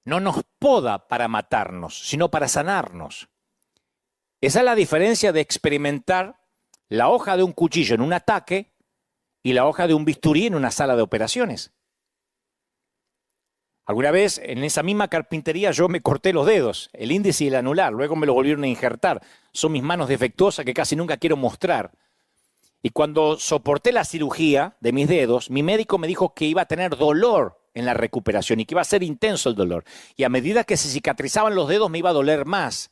no nos poda para matarnos, sino para sanarnos. Esa es la diferencia de experimentar la hoja de un cuchillo en un ataque y la hoja de un bisturí en una sala de operaciones. Alguna vez en esa misma carpintería yo me corté los dedos, el índice y el anular, luego me lo volvieron a injertar. Son mis manos defectuosas que casi nunca quiero mostrar. Y cuando soporté la cirugía de mis dedos, mi médico me dijo que iba a tener dolor en la recuperación y que iba a ser intenso el dolor. Y a medida que se cicatrizaban los dedos me iba a doler más.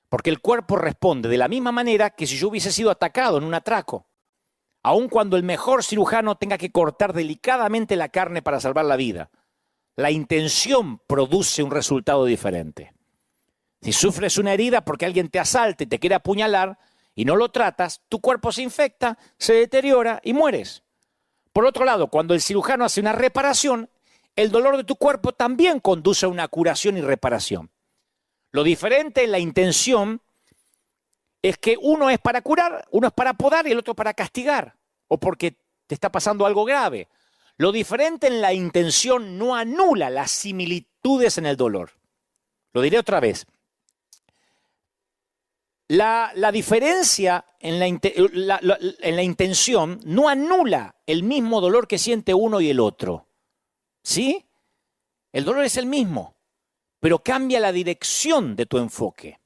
Porque el cuerpo responde de la misma manera que si yo hubiese sido atacado en un atraco. Aun cuando el mejor cirujano tenga que cortar delicadamente la carne para salvar la vida. La intención produce un resultado diferente. Si sufres una herida porque alguien te asalta y te quiere apuñalar y no lo tratas, tu cuerpo se infecta, se deteriora y mueres. Por otro lado, cuando el cirujano hace una reparación, el dolor de tu cuerpo también conduce a una curación y reparación. Lo diferente en la intención es que uno es para curar, uno es para podar y el otro para castigar, o porque te está pasando algo grave. Lo diferente en la intención no anula las similitudes en el dolor. Lo diré otra vez. La diferencia en la intención no anula el mismo dolor que siente uno y el otro. ¿Sí? El dolor es el mismo, pero cambia la dirección de tu enfoque.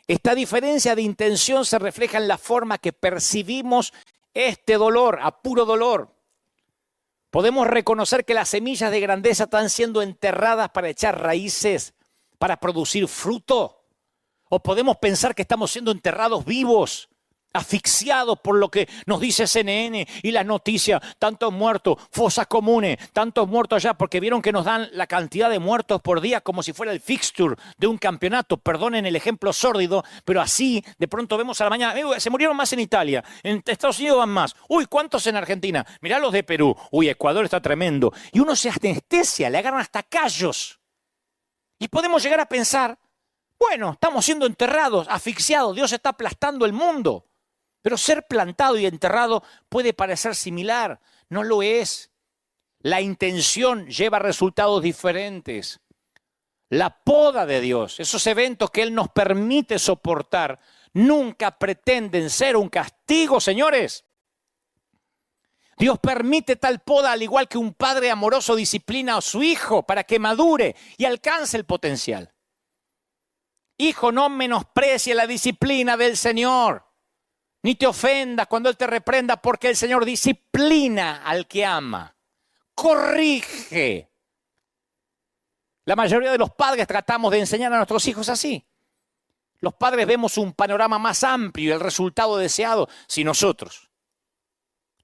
Esta diferencia de intención se refleja en la forma que percibimos este dolor, a puro dolor. Podemos reconocer que las semillas de grandeza están siendo enterradas para echar raíces, para producir fruto. O podemos pensar que estamos siendo enterrados vivos, asfixiados por lo que nos dice CNN y las noticias. Tantos muertos, fosas comunes, tantos muertos allá, porque vieron que nos dan la cantidad de muertos por día como si fuera el fixture de un campeonato. Perdonen el ejemplo sórdido, pero así de pronto vemos a la mañana, se murieron más en Italia, en Estados Unidos van más. Uy, ¿cuántos en Argentina? Mirá los de Perú. Uy, Ecuador está tremendo. Y uno se anestesia, le agarran hasta callos. Y podemos llegar a pensar, bueno, estamos siendo enterrados, asfixiados, Dios está aplastando el mundo. Pero ser plantado y enterrado puede parecer similar, no lo es. La intención lleva resultados diferentes. La poda de Dios, esos eventos que Él nos permite soportar, nunca pretenden ser un castigo, señores. Dios permite tal poda al igual que un padre amoroso disciplina a su hijo para que madure y alcance el potencial. Hijo, no menosprecie la disciplina del Señor, ni te ofendas cuando Él te reprenda, porque el Señor disciplina al que ama, corrige. La mayoría de los padres tratamos de enseñar a nuestros hijos así. Los padres vemos un panorama más amplio y el resultado deseado. Si nosotros,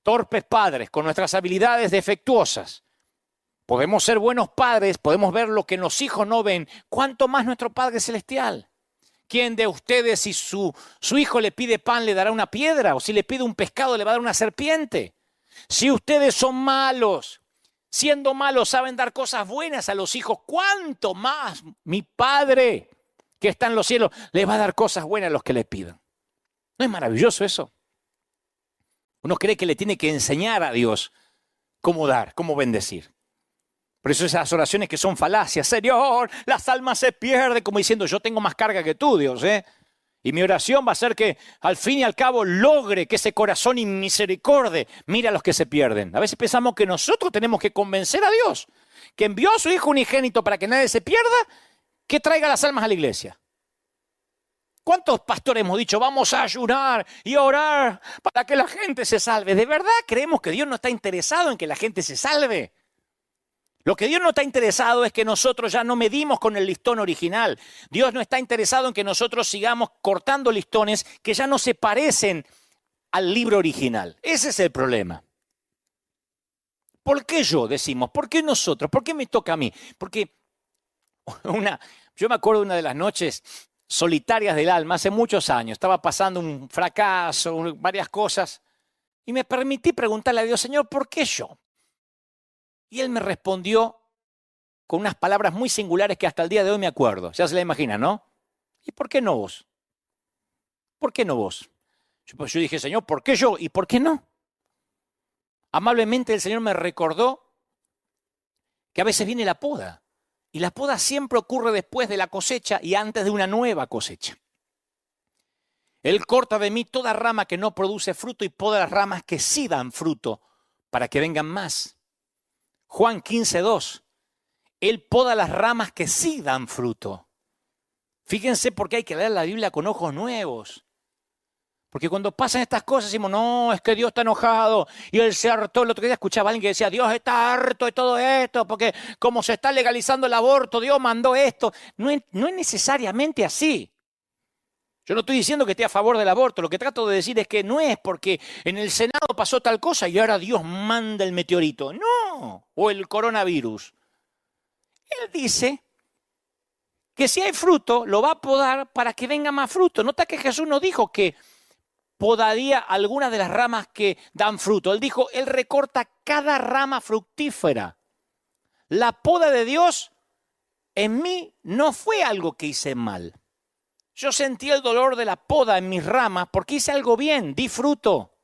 torpes padres, con nuestras habilidades defectuosas, podemos ser buenos padres, podemos ver lo que los hijos no ven, ¿cuánto más nuestro Padre Celestial? ¿Quién de ustedes, si su hijo le pide pan, le dará una piedra? ¿O si le pide un pescado, le va a dar una serpiente? Si ustedes son malos, siendo malos, saben dar cosas buenas a los hijos, ¿cuánto más mi Padre que está en los cielos les va a dar cosas buenas a los que le pidan? ¿No es maravilloso eso? Uno cree que le tiene que enseñar a Dios cómo dar, cómo bendecir. Por eso esas oraciones que son falacias, Señor, las almas se pierden, como diciendo, yo tengo más carga que tú, Dios, Y mi oración va a ser que al fin y al cabo logre que ese corazón inmisericordia mire a los que se pierden. A veces pensamos que nosotros tenemos que convencer a Dios, que envió a su Hijo unigénito para que nadie se pierda, que traiga las almas a la iglesia. ¿Cuántos pastores hemos dicho, vamos a ayunar y orar para que la gente se salve? ¿De verdad creemos que Dios no está interesado en que la gente se salve? Lo que Dios no está interesado es que nosotros ya no medimos con el listón original. Dios no está interesado en que nosotros sigamos cortando listones que ya no se parecen al libro original. Ese es el problema. ¿Por qué yo, decimos? ¿Por qué nosotros? ¿Por qué me toca a mí? Porque yo me acuerdo de una de las noches solitarias del alma hace muchos años. Estaba pasando un fracaso, varias cosas. Y me permití preguntarle a Dios, Señor, ¿por qué yo? Y Él me respondió con unas palabras muy singulares que hasta el día de hoy me acuerdo. Ya se la imagina, ¿no? ¿Y por qué no vos? ¿Por qué no vos? Yo dije, Señor, ¿por qué yo? ¿Y por qué no? Amablemente el Señor me recordó que a veces viene la poda. Y la poda siempre ocurre después de la cosecha y antes de una nueva cosecha. Él corta de mí toda rama que no produce fruto y poda las ramas que sí dan fruto para que vengan más. Juan 15:2. Él poda las ramas que sí dan fruto. Fíjense por qué hay que leer la Biblia con ojos nuevos. Porque cuando pasan estas cosas decimos, no, es que Dios está enojado. Y Él se hartó. El otro día escuchaba a alguien que decía, Dios está harto de todo esto, porque como se está legalizando el aborto, Dios mandó esto. No es necesariamente así. Yo no estoy diciendo que esté a favor del aborto. Lo que trato de decir es que no es porque en el Senado pasó tal cosa y ahora Dios manda el meteorito. No, o el coronavirus. Él dice que si hay fruto, lo va a podar para que venga más fruto. Nota que Jesús no dijo que podaría algunas de las ramas que dan fruto. Él dijo, Él recorta cada rama fructífera. La poda de Dios en mí no fue algo que hice mal. Yo sentí el dolor de la poda en mis ramas porque hice algo bien, di fruto.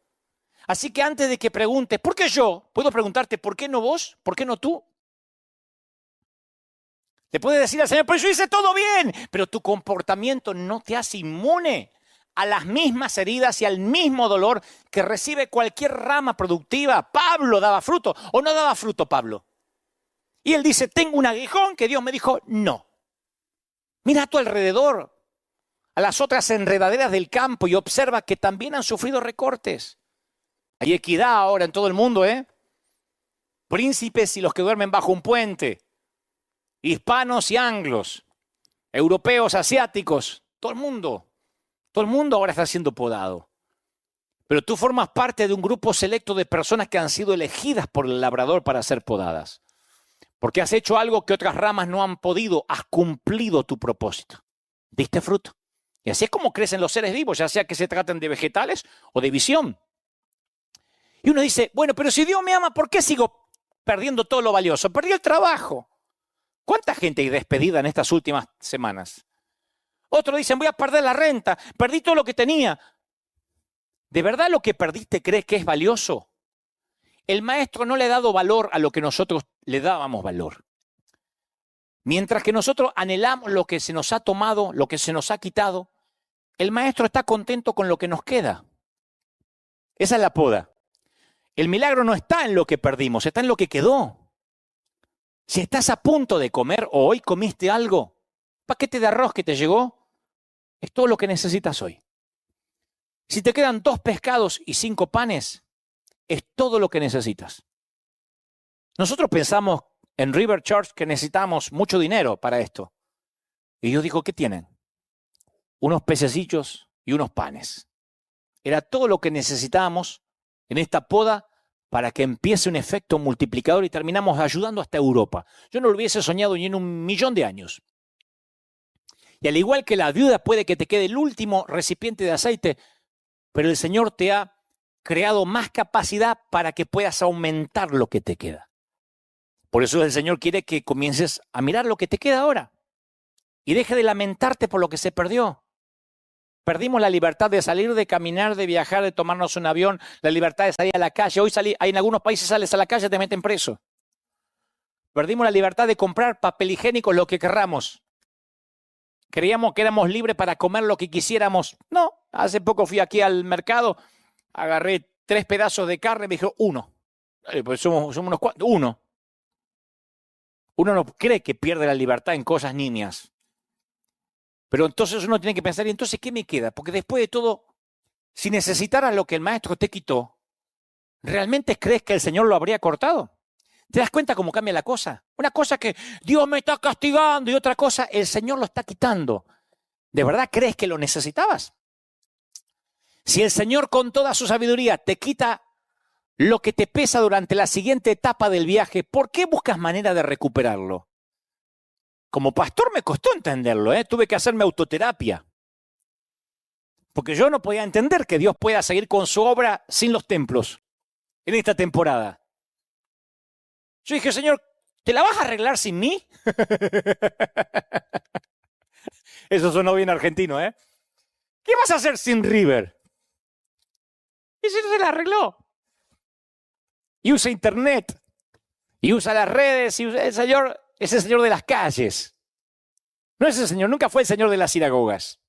Así que antes de que preguntes, ¿por qué yo? Puedo preguntarte, ¿por qué no vos? ¿Por qué no tú? Le puedes decir al Señor, pues yo hice todo bien, pero tu comportamiento no te hace inmune a las mismas heridas y al mismo dolor que recibe cualquier rama productiva. Pablo daba fruto, ¿o no daba fruto Pablo? Y él dice, tengo un aguijón que Dios me dijo, no. Mira a tu alrededor, a las otras enredaderas del campo y observa que también han sufrido recortes. Hay equidad ahora en todo el mundo, ¿eh? Príncipes y los que duermen bajo un puente, hispanos y anglos, europeos, asiáticos, todo el mundo ahora está siendo podado. Pero tú formas parte de un grupo selecto de personas que han sido elegidas por el labrador para ser podadas. Porque has hecho algo que otras ramas no han podido, has cumplido tu propósito. Diste fruto. Y así es como crecen los seres vivos, ya sea que se traten de vegetales o de visión. Y uno dice, bueno, pero si Dios me ama, ¿por qué sigo perdiendo todo lo valioso? Perdí el trabajo. ¿Cuánta gente hay despedida en estas últimas semanas? Otros dicen, voy a perder la renta, perdí todo lo que tenía. ¿De verdad lo que perdiste crees que es valioso? El maestro no le ha dado valor a lo que nosotros le dábamos valor. Mientras que nosotros anhelamos lo que se nos ha tomado, lo que se nos ha quitado, el maestro está contento con lo que nos queda. Esa es la poda. El milagro no está en lo que perdimos, está en lo que quedó. Si estás a punto de comer o hoy comiste algo, paquete de arroz que te llegó, es todo lo que necesitas hoy. Si te quedan 2 pescados y 5 panes, es todo lo que necesitas. Nosotros pensamos en River Church que necesitamos mucho dinero para esto. Y Dios dijo, ¿qué tienen? Unos pececillos y unos panes. Era todo lo que necesitábamos en esta poda para que empiece un efecto multiplicador y terminamos ayudando hasta Europa. Yo no lo hubiese soñado ni en 1.000.000 de años. Y al igual que la viuda puede que te quede el último recipiente de aceite, pero el Señor te ha creado más capacidad para que puedas aumentar lo que te queda. Por eso el Señor quiere que comiences a mirar lo que te queda ahora y deje de lamentarte por lo que se perdió. Perdimos la libertad de salir, de caminar, de viajar, de tomarnos un avión, la libertad de salir a la calle. Hoy en algunos países sales a la calle y te meten preso. Perdimos la libertad de comprar papel higiénico, lo que querramos. Creíamos que éramos libres para comer lo que quisiéramos. No, hace poco fui aquí al mercado, agarré 3 pedazos de carne y me dijo 1. Pues somos unos cuantos, 1. Uno no cree que pierde la libertad en cosas nimias. Pero entonces uno tiene que pensar, ¿y entonces qué me queda? Porque después de todo, si necesitaras lo que el maestro te quitó, ¿realmente crees que el Señor lo habría cortado? ¿Te das cuenta cómo cambia la cosa? Una cosa que Dios me está castigando y otra cosa, el Señor lo está quitando. ¿De verdad crees que lo necesitabas? Si el Señor con toda su sabiduría te quita lo que te pesa durante la siguiente etapa del viaje, ¿por qué buscas manera de recuperarlo? Como pastor me costó entenderlo, tuve que hacerme autoterapia. Porque yo no podía entender que Dios pueda seguir con su obra sin los templos en esta temporada. Yo dije, Señor, ¿te la vas a arreglar sin mí? Eso sonó bien argentino, ¿eh? ¿Qué vas a hacer sin River? Y se la arregló. Y usa internet, y usa las redes, y usa el Señor es el Señor de las calles. No es el Señor, nunca fue el Señor de las sinagogas.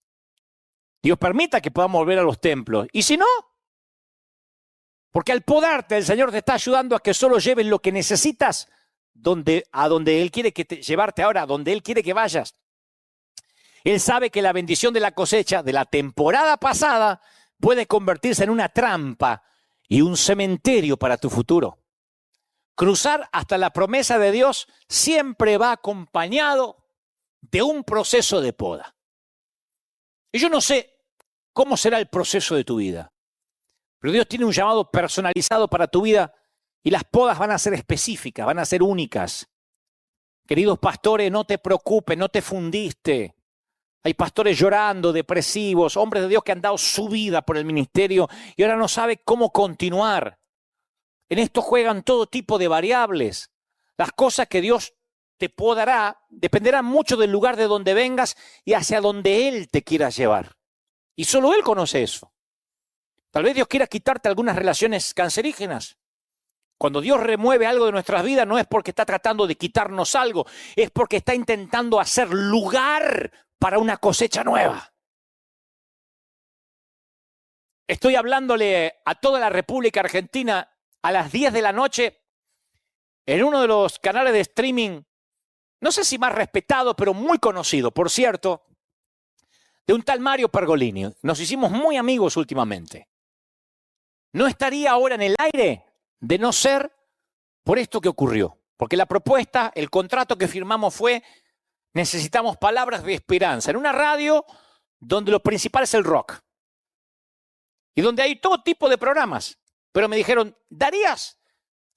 Dios permita que podamos volver a los templos. ¿Y si no? Porque al podarte el Señor te está ayudando a que solo lleves lo que necesitas a donde Él quiere llevarte ahora, a donde Él quiere que vayas. Él sabe que la bendición de la cosecha de la temporada pasada puede convertirse en una trampa y un cementerio para tu futuro. Cruzar hasta la promesa de Dios siempre va acompañado de un proceso de poda. Y yo no sé cómo será el proceso de tu vida, pero Dios tiene un llamado personalizado para tu vida y las podas van a ser específicas, van a ser únicas. Queridos pastores, no te preocupes, no te fundiste. Hay pastores llorando, depresivos, hombres de Dios que han dado su vida por el ministerio y ahora no saben cómo continuar. En esto juegan todo tipo de variables. Las cosas que Dios te podará dependerán mucho del lugar de donde vengas y hacia donde Él te quiera llevar. Y solo Él conoce eso. Tal vez Dios quiera quitarte algunas relaciones cancerígenas. Cuando Dios remueve algo de nuestras vidas no es porque está tratando de quitarnos algo, es porque está intentando hacer lugar para una cosecha nueva. Estoy hablándole a toda la República Argentina a las 10 de la noche en uno de los canales de streaming, no sé si más respetado, pero muy conocido, por cierto, de un tal Mario Pergolini. Nos hicimos muy amigos últimamente. No estaría ahora en el aire de no ser por esto que ocurrió. Porque la propuesta, el contrato que firmamos fue: necesitamos palabras de esperanza en una radio donde lo principal es el rock y donde hay todo tipo de programas. Pero me dijeron, ¿darías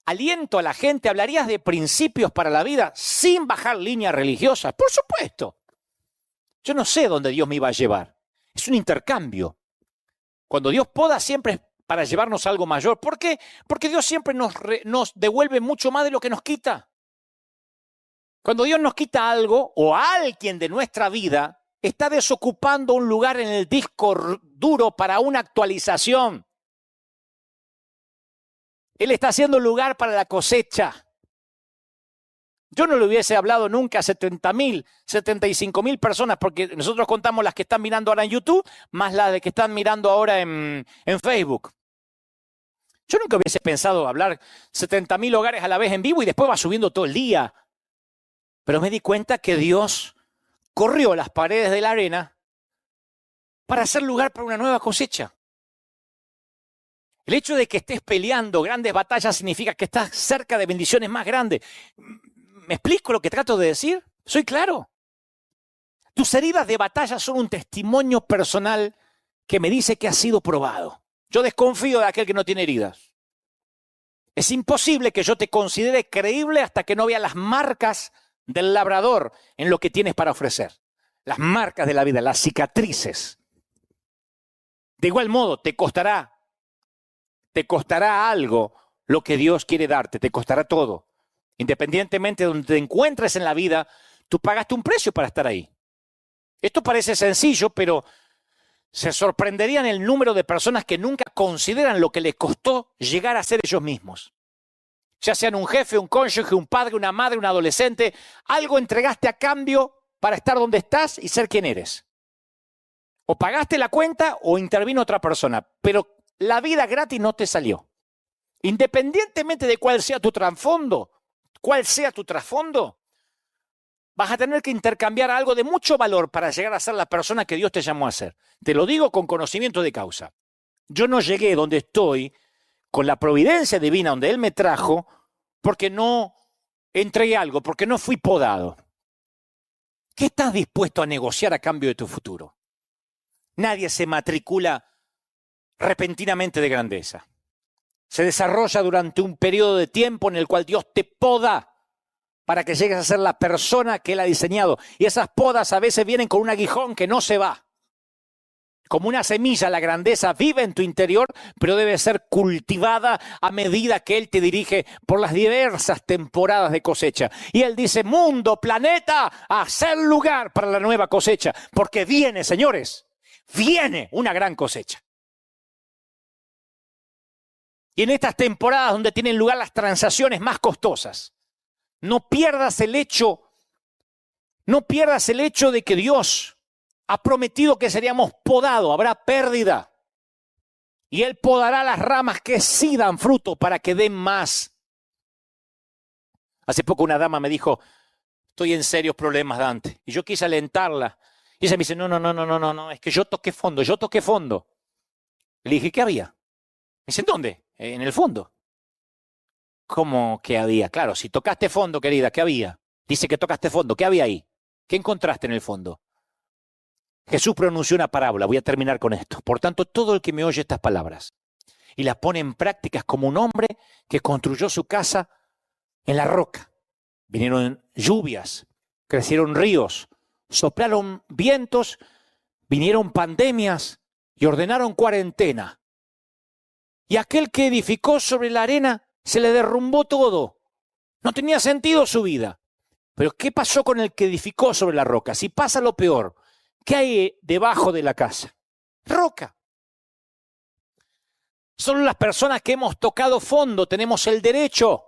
aliento a la gente? ¿Hablarías de principios para la vida sin bajar líneas religiosas? Por supuesto. Yo no sé dónde Dios me iba a llevar. Es un intercambio. Cuando Dios poda siempre es para llevarnos algo mayor. ¿Por qué? Porque Dios siempre nos devuelve mucho más de lo que nos quita. Cuando Dios nos quita algo o a alguien de nuestra vida, está desocupando un lugar en el disco duro para una actualización. Él está haciendo lugar para la cosecha. Yo no le hubiese hablado nunca a 70.000, 75.000 personas, porque nosotros contamos las que están mirando ahora en YouTube, más las de que están mirando ahora en Facebook. Yo nunca hubiese pensado hablar 70.000 hogares a la vez en vivo y después va subiendo todo el día. Pero me di cuenta que Dios corrió las paredes de la arena para hacer lugar para una nueva cosecha. El hecho de que estés peleando grandes batallas significa que estás cerca de bendiciones más grandes. ¿Me explico lo que trato de decir? ¿Soy claro? Tus heridas de batalla son un testimonio personal que me dice que has sido probado. Yo desconfío de aquel que no tiene heridas. Es imposible que yo te considere creíble hasta que no vea las marcas del labrador en lo que tienes para ofrecer. Las marcas de la vida, las cicatrices. De igual modo, te costará algo lo que Dios quiere darte, te costará todo. Independientemente de donde te encuentres en la vida, tú pagaste un precio para estar ahí. Esto parece sencillo, pero se sorprenderían el número de personas que nunca consideran lo que les costó llegar a ser ellos mismos. Ya sean un jefe, un cónyuge, un padre, una madre, un adolescente, algo entregaste a cambio para estar donde estás y ser quien eres. O pagaste la cuenta o intervino otra persona, pero la vida gratis no te salió. Independientemente de cuál sea tu trasfondo, vas a tener que intercambiar algo de mucho valor para llegar a ser la persona que Dios te llamó a ser. Te lo digo con conocimiento de causa. Yo no llegué donde estoy con la providencia divina donde Él me trajo porque no entregué algo, porque no fui podado. ¿Qué estás dispuesto a negociar a cambio de tu futuro? Nadie se matricula repentinamente de grandeza. Se desarrolla durante un periodo de tiempo en el cual Dios te poda para que llegues a ser la persona que Él ha diseñado. Y esas podas a veces vienen con un aguijón que no se va. Como una semilla, la grandeza vive en tu interior, pero debe ser cultivada a medida que Él te dirige por las diversas temporadas de cosecha. Y Él dice, mundo, planeta, a hacer lugar para la nueva cosecha, porque viene, señores, viene una gran cosecha. Y en estas temporadas donde tienen lugar las transacciones más costosas, no pierdas el hecho de que Dios ha prometido que seríamos podados, habrá pérdida. Y Él podará las ramas que sí dan fruto para que den más. Hace poco una dama me dijo, estoy en serios problemas, Dante. Y yo quise alentarla. Y ella me dice, no, es que yo toqué fondo. Le dije, ¿qué había? Me dice, ¿dónde? En el fondo. ¿Cómo que había? Claro, si tocaste fondo, querida, ¿qué había? Dice que tocaste fondo, ¿qué había ahí? ¿Qué encontraste en el fondo? Jesús pronunció una parábola, voy a terminar con esto. Por tanto, todo el que me oye estas palabras y las pone en prácticas como un hombre que construyó su casa en la roca. Vinieron lluvias, crecieron ríos, soplaron vientos, vinieron pandemias y ordenaron cuarentena. Y aquel que edificó sobre la arena se le derrumbó todo. No tenía sentido su vida. Pero ¿qué pasó con el que edificó sobre la roca? Si pasa lo peor, ¿qué hay debajo de la casa? Roca. Solo las personas que hemos tocado fondo tenemos el derecho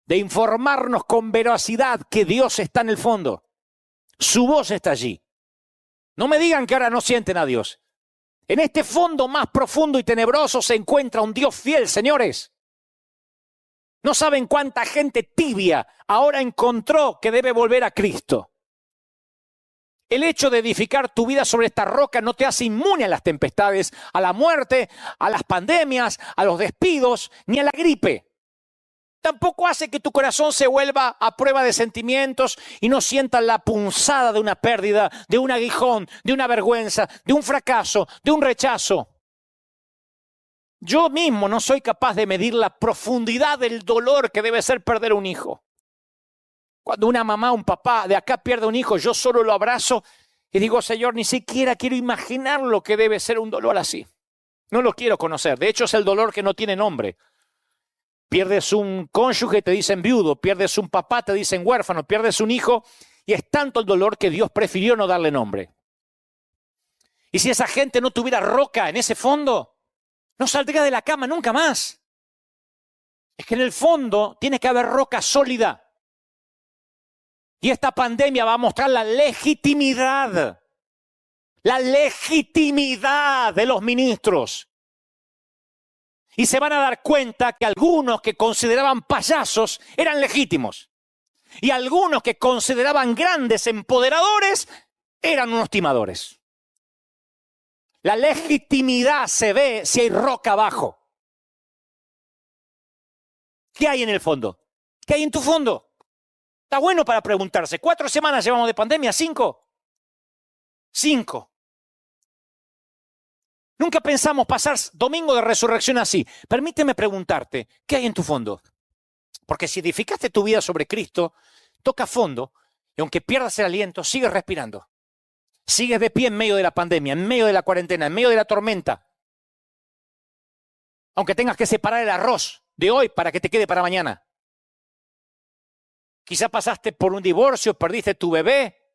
de informarnos con veracidad que Dios está en el fondo. Su voz está allí. No me digan que ahora no sienten a Dios. En este fondo más profundo y tenebroso se encuentra un Dios fiel, señores. No saben cuánta gente tibia ahora encontró que debe volver a Cristo. El hecho de edificar tu vida sobre esta roca no te hace inmune a las tempestades, a la muerte, a las pandemias, a los despidos, ni a la gripe. Tampoco hace que tu corazón se vuelva a prueba de sentimientos y no sientas la punzada de una pérdida, de un aguijón, de una vergüenza, de un fracaso, de un rechazo. Yo mismo no soy capaz de medir la profundidad del dolor que debe ser perder un hijo. Cuando una mamá, un papá de acá pierde un hijo, yo solo lo abrazo y digo, Señor, ni siquiera quiero imaginar lo que debe ser un dolor así. No lo quiero conocer. De hecho, es el dolor que no tiene nombre. Pierdes un cónyuge, te dicen viudo. Pierdes un papá, te dicen huérfano. Pierdes un hijo y es tanto el dolor que Dios prefirió no darle nombre. Y si esa gente no tuviera roca en ese fondo, no saldría de la cama nunca más. Es que en el fondo tiene que haber roca sólida. Y esta pandemia va a mostrar la legitimidad de los ministros. Y se van a dar cuenta que algunos que consideraban payasos eran legítimos. Y algunos que consideraban grandes empoderadores eran unos timadores. La legitimidad se ve si hay roca abajo. ¿Qué hay en el fondo? ¿Qué hay en tu fondo? Está bueno para preguntarse. 4 semanas llevamos de pandemia, 5. 5. Nunca pensamos pasar domingo de resurrección así. Permíteme preguntarte, ¿qué hay en tu fondo? Porque si edificaste tu vida sobre Cristo, toca fondo y aunque pierdas el aliento, sigues respirando. Sigues de pie en medio de la pandemia, en medio de la cuarentena, en medio de la tormenta. Aunque tengas que separar el arroz de hoy para que te quede para mañana. Quizá pasaste por un divorcio, perdiste tu bebé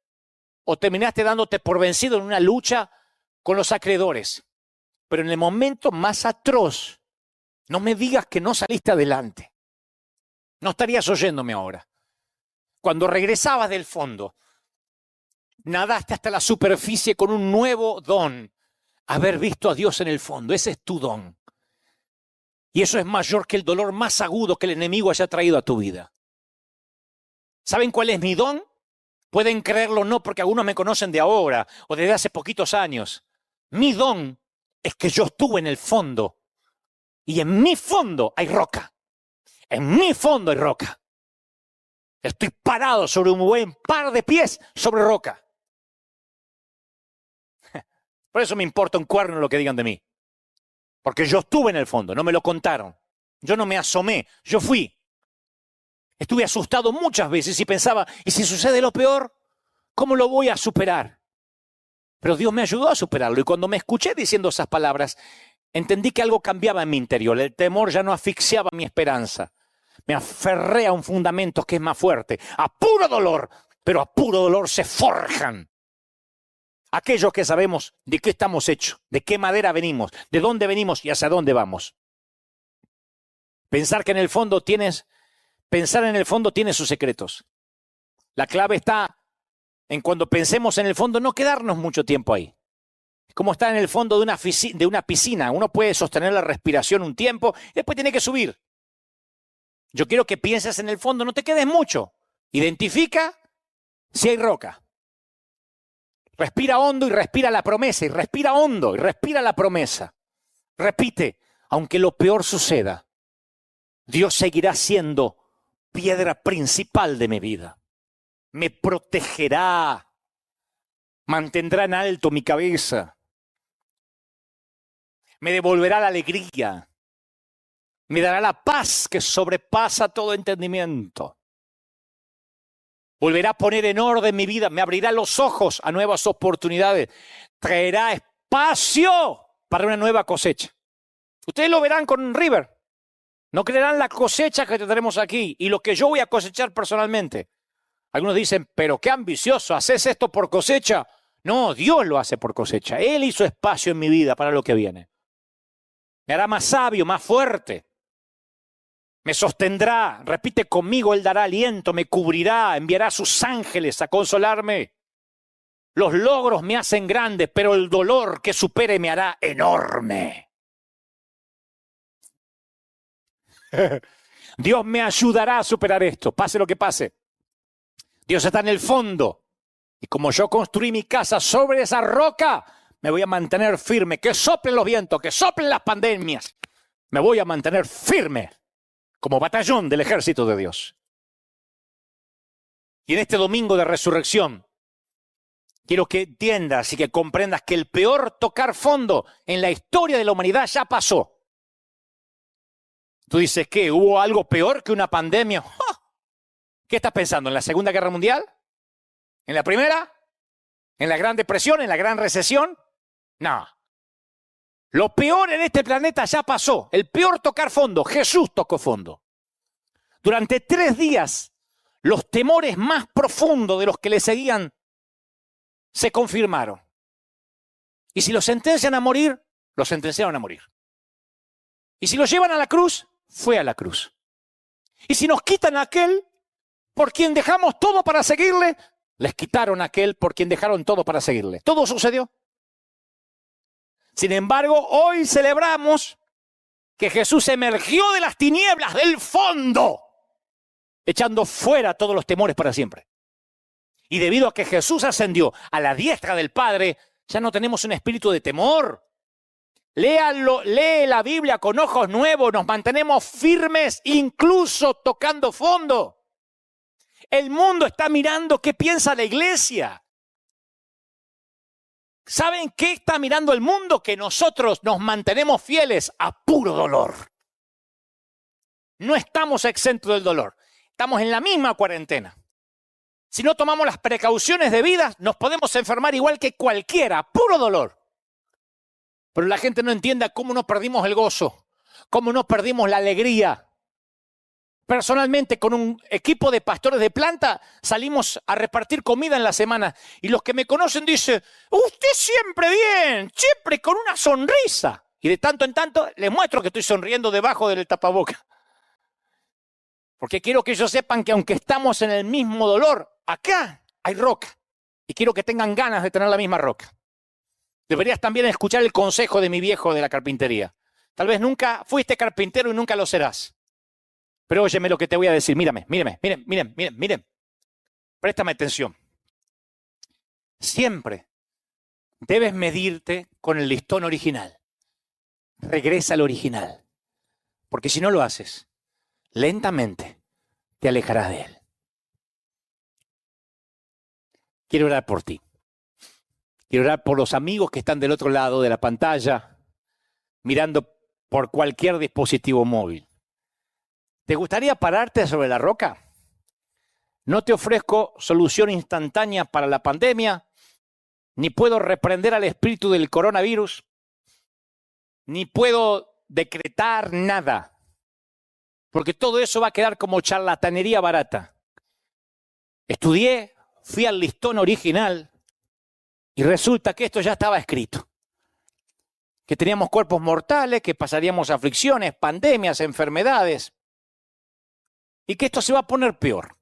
o terminaste dándote por vencido en una lucha con los acreedores. Pero en el momento más atroz, no me digas que no saliste adelante. No estarías oyéndome ahora. Cuando regresabas del fondo, nadaste hasta la superficie con un nuevo don. Haber visto a Dios en el fondo, ese es tu don. Y eso es mayor que el dolor más agudo que el enemigo haya traído a tu vida. ¿Saben cuál es mi don? Pueden creerlo o no, porque algunos me conocen de ahora o desde hace poquitos años. Mi don es que yo estuve en el fondo y en mi fondo hay roca. En mi fondo hay roca. Estoy parado sobre un buen par de pies sobre roca. Por eso me importa un cuerno lo que digan de mí. Porque yo estuve en el fondo, no me lo contaron. Yo no me asomé, yo fui. Estuve asustado muchas veces y pensaba, ¿y si sucede lo peor? ¿Cómo lo voy a superar? Pero Dios me ayudó a superarlo y cuando me escuché diciendo esas palabras, entendí que algo cambiaba en mi interior. El temor ya no asfixiaba mi esperanza. Me aferré a un fundamento que es más fuerte. A puro dolor, pero a puro dolor se forjan aquellos que sabemos de qué estamos hechos, de qué madera venimos, de dónde venimos y hacia dónde vamos. Pensar en el fondo tiene sus secretos. La clave está en cuando pensemos en el fondo, no quedarnos mucho tiempo ahí. Es como estar en el fondo de una piscina. Uno puede sostener la respiración un tiempo y después tiene que subir. Yo quiero que pienses en el fondo, no te quedes mucho. Identifica si hay roca. Respira hondo y respira la promesa, y respira hondo y respira la promesa. Repite, aunque lo peor suceda, Dios seguirá siendo piedra principal de mi vida. Me protegerá, mantendrá en alto mi cabeza, me devolverá la alegría, me dará la paz que sobrepasa todo entendimiento. Volverá a poner en orden mi vida, me abrirá los ojos a nuevas oportunidades, traerá espacio para una nueva cosecha. Ustedes lo verán con River. No creerán la cosecha que tendremos aquí y lo que yo voy a cosechar personalmente. Algunos dicen, pero qué ambicioso, ¿haces esto por cosecha? No, Dios lo hace por cosecha. Él hizo espacio en mi vida para lo que viene. Me hará más sabio, más fuerte. Me sostendrá, repite conmigo, Él dará aliento, me cubrirá, enviará a sus ángeles a consolarme. Los logros me hacen grande, pero el dolor que supere me hará enorme. Dios me ayudará a superar esto, pase lo que pase. Dios está en el fondo. Y como yo construí mi casa sobre esa roca, me voy a mantener firme. Que soplen los vientos, que soplen las pandemias. Me voy a mantener firme como batallón del ejército de Dios. Y en este domingo de resurrección, quiero que entiendas y que comprendas que el peor tocar fondo en la historia de la humanidad ya pasó. Tú dices, ¿qué? ¿Hubo algo peor que una pandemia? ¡Oh! ¿Qué estás pensando? ¿En la Segunda Guerra Mundial? ¿En la Primera? ¿En la Gran Depresión? ¿En la Gran Recesión? No. Lo peor en este planeta ya pasó. El peor tocar fondo. Jesús tocó fondo. Durante 3 días, los temores más profundos de los que le seguían se confirmaron. Y si lo sentencian a morir, lo sentenciaron a morir. Y si lo llevan a la cruz, fue a la cruz. Y si nos quitan a aquel por quien dejamos todo para seguirle, les quitaron a aquel por quien dejaron todo para seguirle. Todo sucedió. Sin embargo, hoy celebramos que Jesús emergió de las tinieblas del fondo, echando fuera todos los temores para siempre. Y debido a que Jesús ascendió a la diestra del Padre, ya no tenemos un espíritu de temor. Léalo, lee la Biblia con ojos nuevos, nos mantenemos firmes, incluso tocando fondo. El mundo está mirando qué piensa la iglesia. ¿Saben qué está mirando el mundo? Que nosotros nos mantenemos fieles a puro dolor. No estamos exentos del dolor. Estamos en la misma cuarentena. Si no tomamos las precauciones debidas, nos podemos enfermar igual que cualquiera, puro dolor. Pero la gente no entiende cómo no perdimos el gozo, cómo no perdimos la alegría. Personalmente, con un equipo de pastores de planta, salimos a repartir comida en la semana. Y los que me conocen dicen, usted siempre bien, siempre con una sonrisa. Y de tanto en tanto les muestro que estoy sonriendo debajo del tapaboca. Porque quiero que ellos sepan que aunque estamos en el mismo dolor, acá hay roca. Y quiero que tengan ganas de tener la misma roca. Deberías también escuchar el consejo de mi viejo de la carpintería. Tal vez nunca fuiste carpintero y nunca lo serás. Pero óyeme lo que te voy a decir. Mírame. Préstame atención. Siempre debes medirte con el listón original. Regresa al original. Porque si no lo haces, lentamente te alejarás de él. Quiero orar por ti. Quiero orar por los amigos que están del otro lado de la pantalla, mirando por cualquier dispositivo móvil. ¿Te gustaría pararte sobre la roca? No te ofrezco solución instantánea para la pandemia, ni puedo reprender al espíritu del coronavirus, ni puedo decretar nada, porque todo eso va a quedar como charlatanería barata. Estudié, fui al listón original y resulta que esto ya estaba escrito. Que teníamos cuerpos mortales, que pasaríamos aflicciones, pandemias, enfermedades. Y que esto se va a poner peor.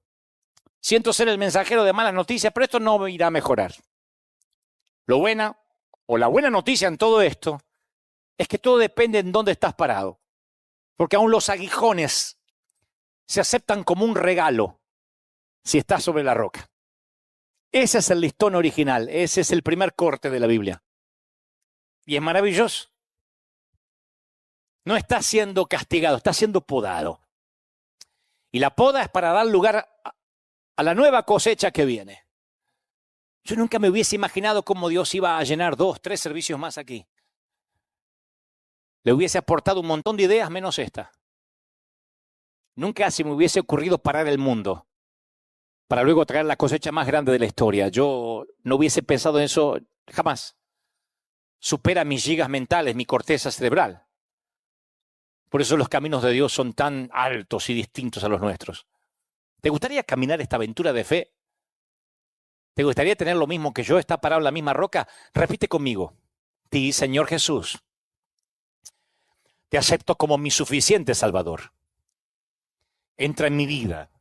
Siento ser el mensajero de malas noticias, pero esto no irá a mejorar. La buena noticia en todo esto es que todo depende en dónde estás parado. Porque aún los aguijones se aceptan como un regalo si estás sobre la roca. Ese es el listón original, ese es el primer corte de la Biblia. Y es maravilloso. No está siendo castigado, está siendo podado. Y la poda es para dar lugar a la nueva cosecha que viene. Yo nunca me hubiese imaginado cómo Dios iba a llenar 2, 3 servicios más aquí. Le hubiese aportado un montón de ideas menos esta. Nunca se me hubiese ocurrido parar el mundo para luego traer la cosecha más grande de la historia. Yo no hubiese pensado en eso jamás. Supera mis gigas mentales, mi corteza cerebral. Por eso los caminos de Dios son tan altos y distintos a los nuestros. ¿Te gustaría caminar esta aventura de fe? ¿Te gustaría tener lo mismo que yo, estar parado en la misma roca? Repite conmigo. Di, Señor Jesús, te acepto como mi suficiente Salvador. Entra en mi vida.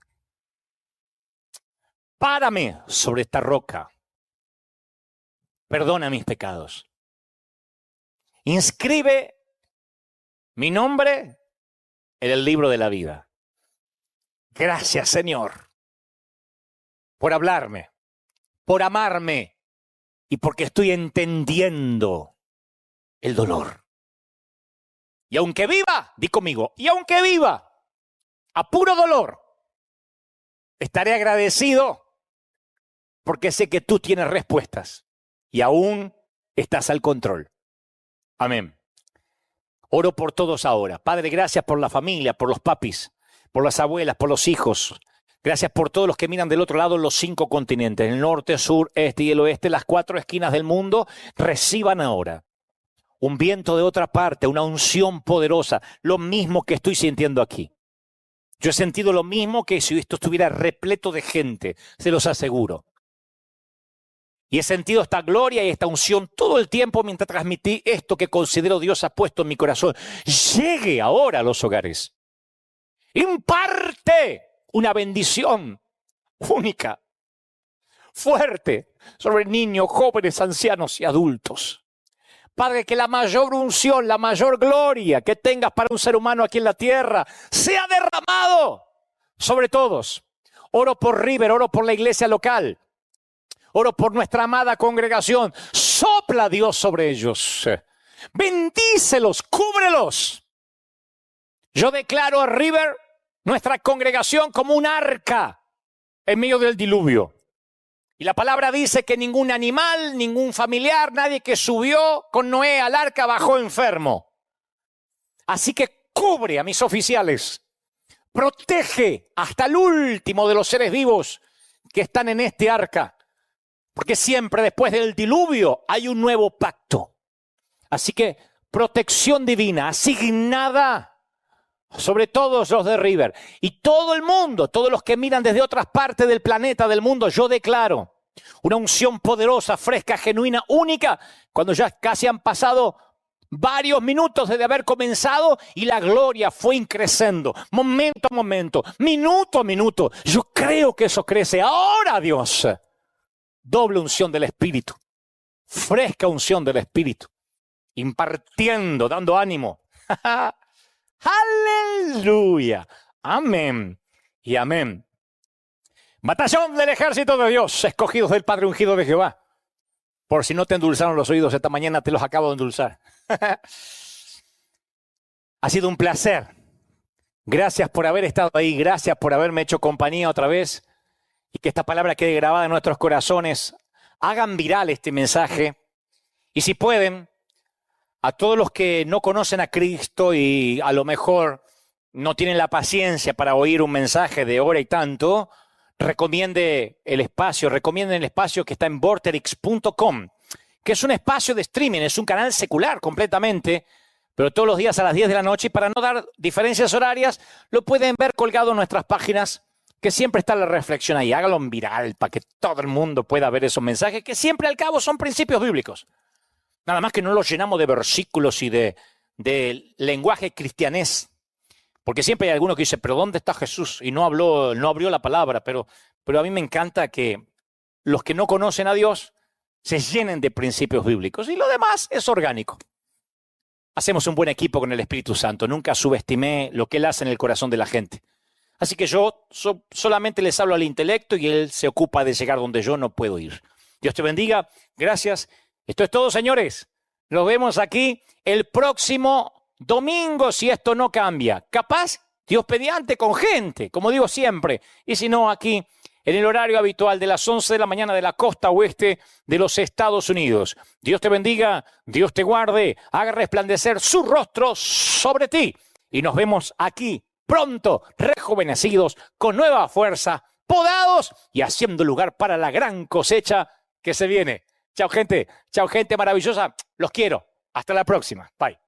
Párame sobre esta roca. Perdona mis pecados. Inscribe mi nombre en el libro de la vida. Gracias, Señor, por hablarme, por amarme y porque estoy entendiendo el dolor. Y aunque viva, di conmigo, y aunque viva a puro dolor, estaré agradecido porque sé que tú tienes respuestas y aún estás al control. Amén. Oro por todos ahora. Padre, gracias por la familia, por los papis, por las abuelas, por los hijos. Gracias por todos los que miran del otro lado en los 5 continentes, el norte, sur, este y el oeste, las 4 esquinas del mundo. Reciban ahora un viento de otra parte, una unción poderosa, lo mismo que estoy sintiendo aquí. Yo he sentido lo mismo que si esto estuviera repleto de gente, se los aseguro. Y he sentido esta gloria y esta unción todo el tiempo mientras transmití esto que considero Dios ha puesto en mi corazón. Llegue ahora a los hogares. Imparte una bendición única, fuerte, sobre niños, jóvenes, ancianos y adultos. Padre, que la mayor unción, la mayor gloria que tengas para un ser humano aquí en la tierra sea derramado sobre todos. Oro por River, oro por la iglesia local. Oro por nuestra amada congregación. Sopla Dios sobre ellos. Bendícelos, cúbrelos. Yo declaro a River, nuestra congregación, como un arca en medio del diluvio. Y la palabra dice que ningún animal, ningún familiar, nadie que subió con Noé al arca bajó enfermo. Así que cubre a mis oficiales. Protege hasta el último de los seres vivos que están en este arca. Porque siempre después del diluvio hay un nuevo pacto. Así que protección divina asignada sobre todos los de River. Y todo el mundo, todos los que miran desde otras partes del planeta, del mundo, yo declaro una unción poderosa, fresca, genuina, única, cuando ya casi han pasado varios minutos desde haber comenzado y la gloria fue increciendo, momento a momento, minuto a minuto. Yo creo que eso crece ahora, Dios. Doble unción del Espíritu, fresca unción del Espíritu, impartiendo, dando ánimo. ¡Aleluya! Amén y amén. Batallón del ejército de Dios, escogidos del Padre ungido de Jehová. Por si no te endulzaron los oídos esta mañana, te los acabo de endulzar. Ha sido un placer. Gracias por haber estado ahí, gracias por haberme hecho compañía otra vez. Y que esta palabra quede grabada en nuestros corazones. Hagan viral este mensaje. Y si pueden, a todos los que no conocen a Cristo y a lo mejor no tienen la paciencia para oír un mensaje de hora y tanto, recomienden el espacio que está en vorterix.com, que es un espacio de streaming, es un canal secular completamente, pero todos los días a las 10 de la noche, y para no dar diferencias horarias, lo pueden ver colgado en nuestras páginas, que siempre está la reflexión ahí. Hágalo en viral para que todo el mundo pueda ver esos mensajes que siempre al cabo son principios bíblicos. Nada más que no los llenamos de versículos y de lenguaje cristianés. Porque siempre hay alguno que dice, pero ¿dónde está Jesús? Y no abrió la palabra, pero pero a mí me encanta que los que no conocen a Dios se llenen de principios bíblicos y lo demás es orgánico. Hacemos un buen equipo con el Espíritu Santo. Nunca subestimé lo que Él hace en el corazón de la gente. Así que yo solamente les hablo al intelecto y Él se ocupa de llegar donde yo no puedo ir. Dios te bendiga. Gracias. Esto es todo, señores. Nos vemos aquí el próximo domingo si esto no cambia. Capaz, Dios mediante, con gente, como digo siempre. Y si no, aquí en el horario habitual de las 11 de la mañana de la costa oeste de los Estados Unidos. Dios te bendiga, Dios te guarde, haga resplandecer su rostro sobre ti. Y nos vemos aquí pronto, rejuvenecidos, con nueva fuerza, podados y haciendo lugar para la gran cosecha que se viene. Chao, gente maravillosa. Los quiero. Hasta la próxima. Bye.